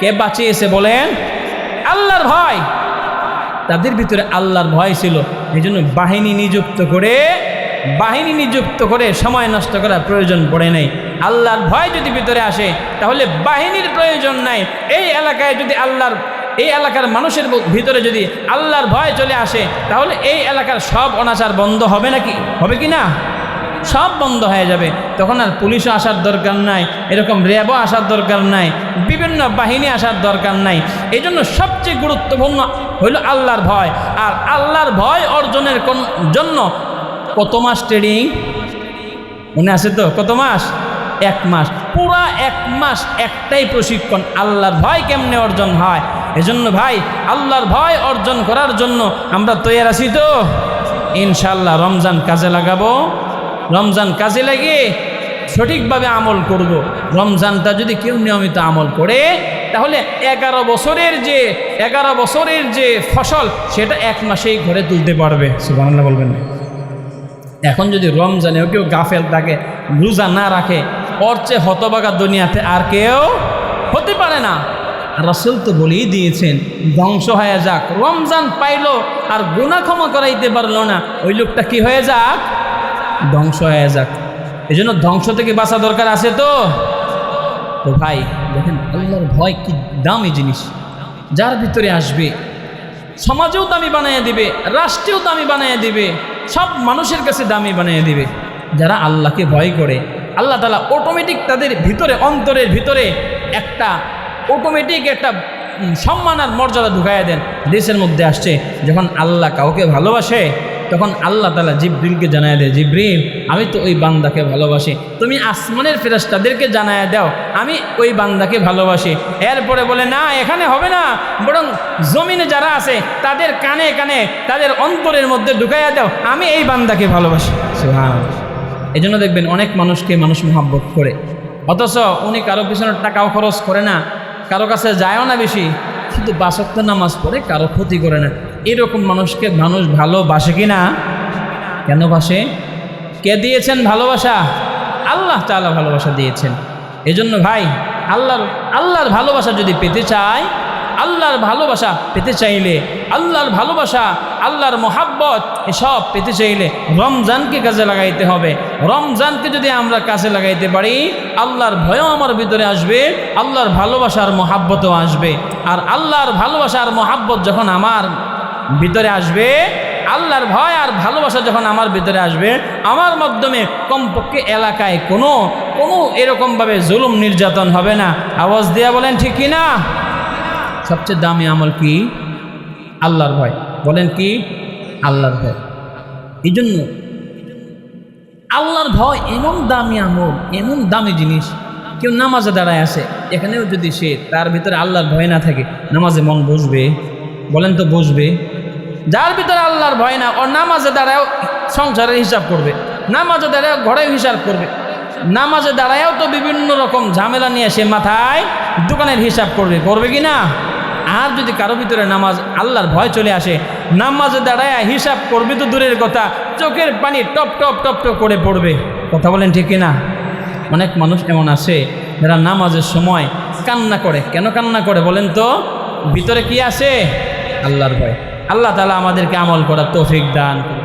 কে বাঁচিয়েছে বলেন? আল্লাহর ভয়। তাদের ভিতরে আল্লাহর ভয় ছিল। এই জন্য বাহিনী নিযুক্ত করে সময় নষ্ট করার প্রয়োজন পড়ে নাই। আল্লাহর ভয় যদি ভিতরে আসে তাহলে বাহিনীর প্রয়োজন নাই। এই এলাকার মানুষের ভিতরে যদি আল্লাহর ভয় চলে আসে তাহলে এই এলাকার সব অনাচার বন্ধ হবে নাকি? হবে কি না? সব বন্ধ হয়ে যাবে। তখন আর পুলিশও আসার দরকার নাই, এরকম র্যাবও আসার দরকার নাই, বিভিন্ন বাহিনী আসার দরকার নাই। এই জন্য সবচেয়ে গুরুত্বপূর্ণ হইল আল্লাহর ভয়। আর আল্লাহর ভয় অর্জনের জন্য কত মাস ট্রেনিং মনে আছে তো? কত মাস? 1 মাস। পুরা 1 মাস একটাই প্রশিক্ষণ, আল্লাহর ভয় কেমনে অর্জন হয়। এজন্য ভাই, আল্লাহর ভয় অর্জন করার জন্য আমরা তৈরি আছি তো? ইনশাআল্লাহ রমজান কাজে লাগাবো। রমজান কাজে লাগিয়ে সঠিকভাবে আমল করব। রমজানটা যদি কেউ নিয়মিত আমল করে তাহলে 11 বছরের যে ফসল সেটা 1 মাসেই ঘরে তুলতে পারবে। সুবহানাল্লাহ বলবেন না? এখন যদি রমজানেও কেউ গাফেল থাকে, রোজা না রাখে, ওর চেয়ে হতভাগা দুনিয়াতে আর কেউ হতে পারে না। রাসূল তো বলেই দিয়েছেন, ধ্বংস হয়ে যাক। রমজান পাইলো আর গুনাহ ক্ষমা করাইতে পারলো না, ওই লোকটা কি হয়ে যাক? ধ্বংস হয়ে যাক। এই জন্য ধ্বংস থেকে বাঁচা দরকার আছে তো? তো ভাই দেখেন, আল্লাহর ভয় কি দামি জিনিস। যার ভিতরে আসবে সমাজেও দামি বানিয়ে দিবে, রাষ্ট্রেও দামি বানিয়ে দিবে, সব মানুষের কাছে দামি বানিয়ে দিবে। যারা আল্লাহকে ভয় করে, আল্লাহ তাআলা অটোমেটিক তাদের ভিতরে, অন্তরের ভিতরে একটা সম্মান আর মর্যাদা ঢুকাইয়া দেন। দেশের মধ্যে আসছে, যখন আল্লাহ কাউকে ভালোবাসে তখন আল্লাহ তাআলা জিবরিলকে জানায় দেয়, জিবরিল, আমি তো ওই বান্দাকে ভালোবাসি, তুমি আসমানের ফেরেশতাদেরকে জানায় দাও আমি ওই বান্দাকে ভালোবাসি। এরপরে বলে, না, এখানে হবে না, বরং জমিনে যারা আছে তাদের কানে কানে, তাদের অন্তরের মধ্যে ঢুকাইয়া দাও আমি এই বান্দাকে ভালোবাসি। সুবহানাল্লাহ। এই জন্য দেখবেন অনেক মানুষকে মানুষ মহব্বত করে, অথচ উনি কারো পিছনে টাকাও খরচ করে না, কারো কাছে যায়ও না বেশি, শুধু 5 ওয়াক্ত নামাজ পড়ে, কারো ক্ষতি করে না। এরকম মানুষকে মানুষ ভালোবাসে কি না? কেন বাসে? কে দিয়েছেন ভালোবাসা? আল্লাহ তাআলা ভালোবাসা দিয়েছেন। এজন্য ভাই, আল্লাহর ভালোবাসা যদি পেতে চাই, আল্লাহর ভালোবাসা পেতে চাইলে, আল্লাহর ভালোবাসা, আল্লাহর মহাব্বত এসব পেতে চাইলে রমজানকে কাজে লাগাইতে হবে। রমজানকে যদি আমরা কাজে লাগাইতে পারি, আল্লাহর ভয়ও আমার ভিতরে আসবে, আল্লাহর ভালোবাসার মহাব্বতও আসবে। আর আল্লাহর ভালোবাসার মহাব্বত যখন আমার ভিতরে আসবে, আল্লাহর ভয় আর ভালোবাসা যখন আমার ভিতরে আসবে, আমার মাধ্যমে কমপক্ষে এলাকায় কোনো এরকমভাবে জুলুম নির্যাতন হবে না। আওয়াজ দিয়া বলেন ঠিক কি না? সবচেয়ে দামি আমল কি? আল্লাহর ভয়। বলেন কি? আল্লাহর ভয়। এই জন্য আল্লাহর ভয় এমন দামি আমল, এমন দামি জিনিস। কেউ নামাজে দাঁড়ায় আছে, এখানেও যদি সে তার ভিতরে আল্লাহর ভয় না থাকে, নামাজে মন বসবে? বলেন তো বসবে? যার ভিতরে আল্লাহর ভয় না, ও নামাজে দাঁড়ায়ও সংসারের হিসাব করবে, নামাজে দাঁড়ায়ও ঘরেও হিসাব করবে, নামাজে দাঁড়ায়ও তো বিভিন্ন রকম ঝামেলা নিয়ে সে মাথায় দোকানের হিসাব করবে কি না? আর যদি কারো ভিতরে আল্লাহর ভয় চলে আসে, নামাজে দাঁড়ায় হিসাব করবে তো দূরের কথা, চোখের পানি টপ টপ টপ টপ করে পড়বে। কথা বলেন ঠিক কিনা? অনেক মানুষ এমন আছে যারা নামাজের সময় কান্না করে। কেন কান্না করে বলেন তো? ভিতরে কি আসে? আল্লাহর ভয়। আল্লাহ তাআলা আমাদেরকে আমল করার তৌফিক দান করুন।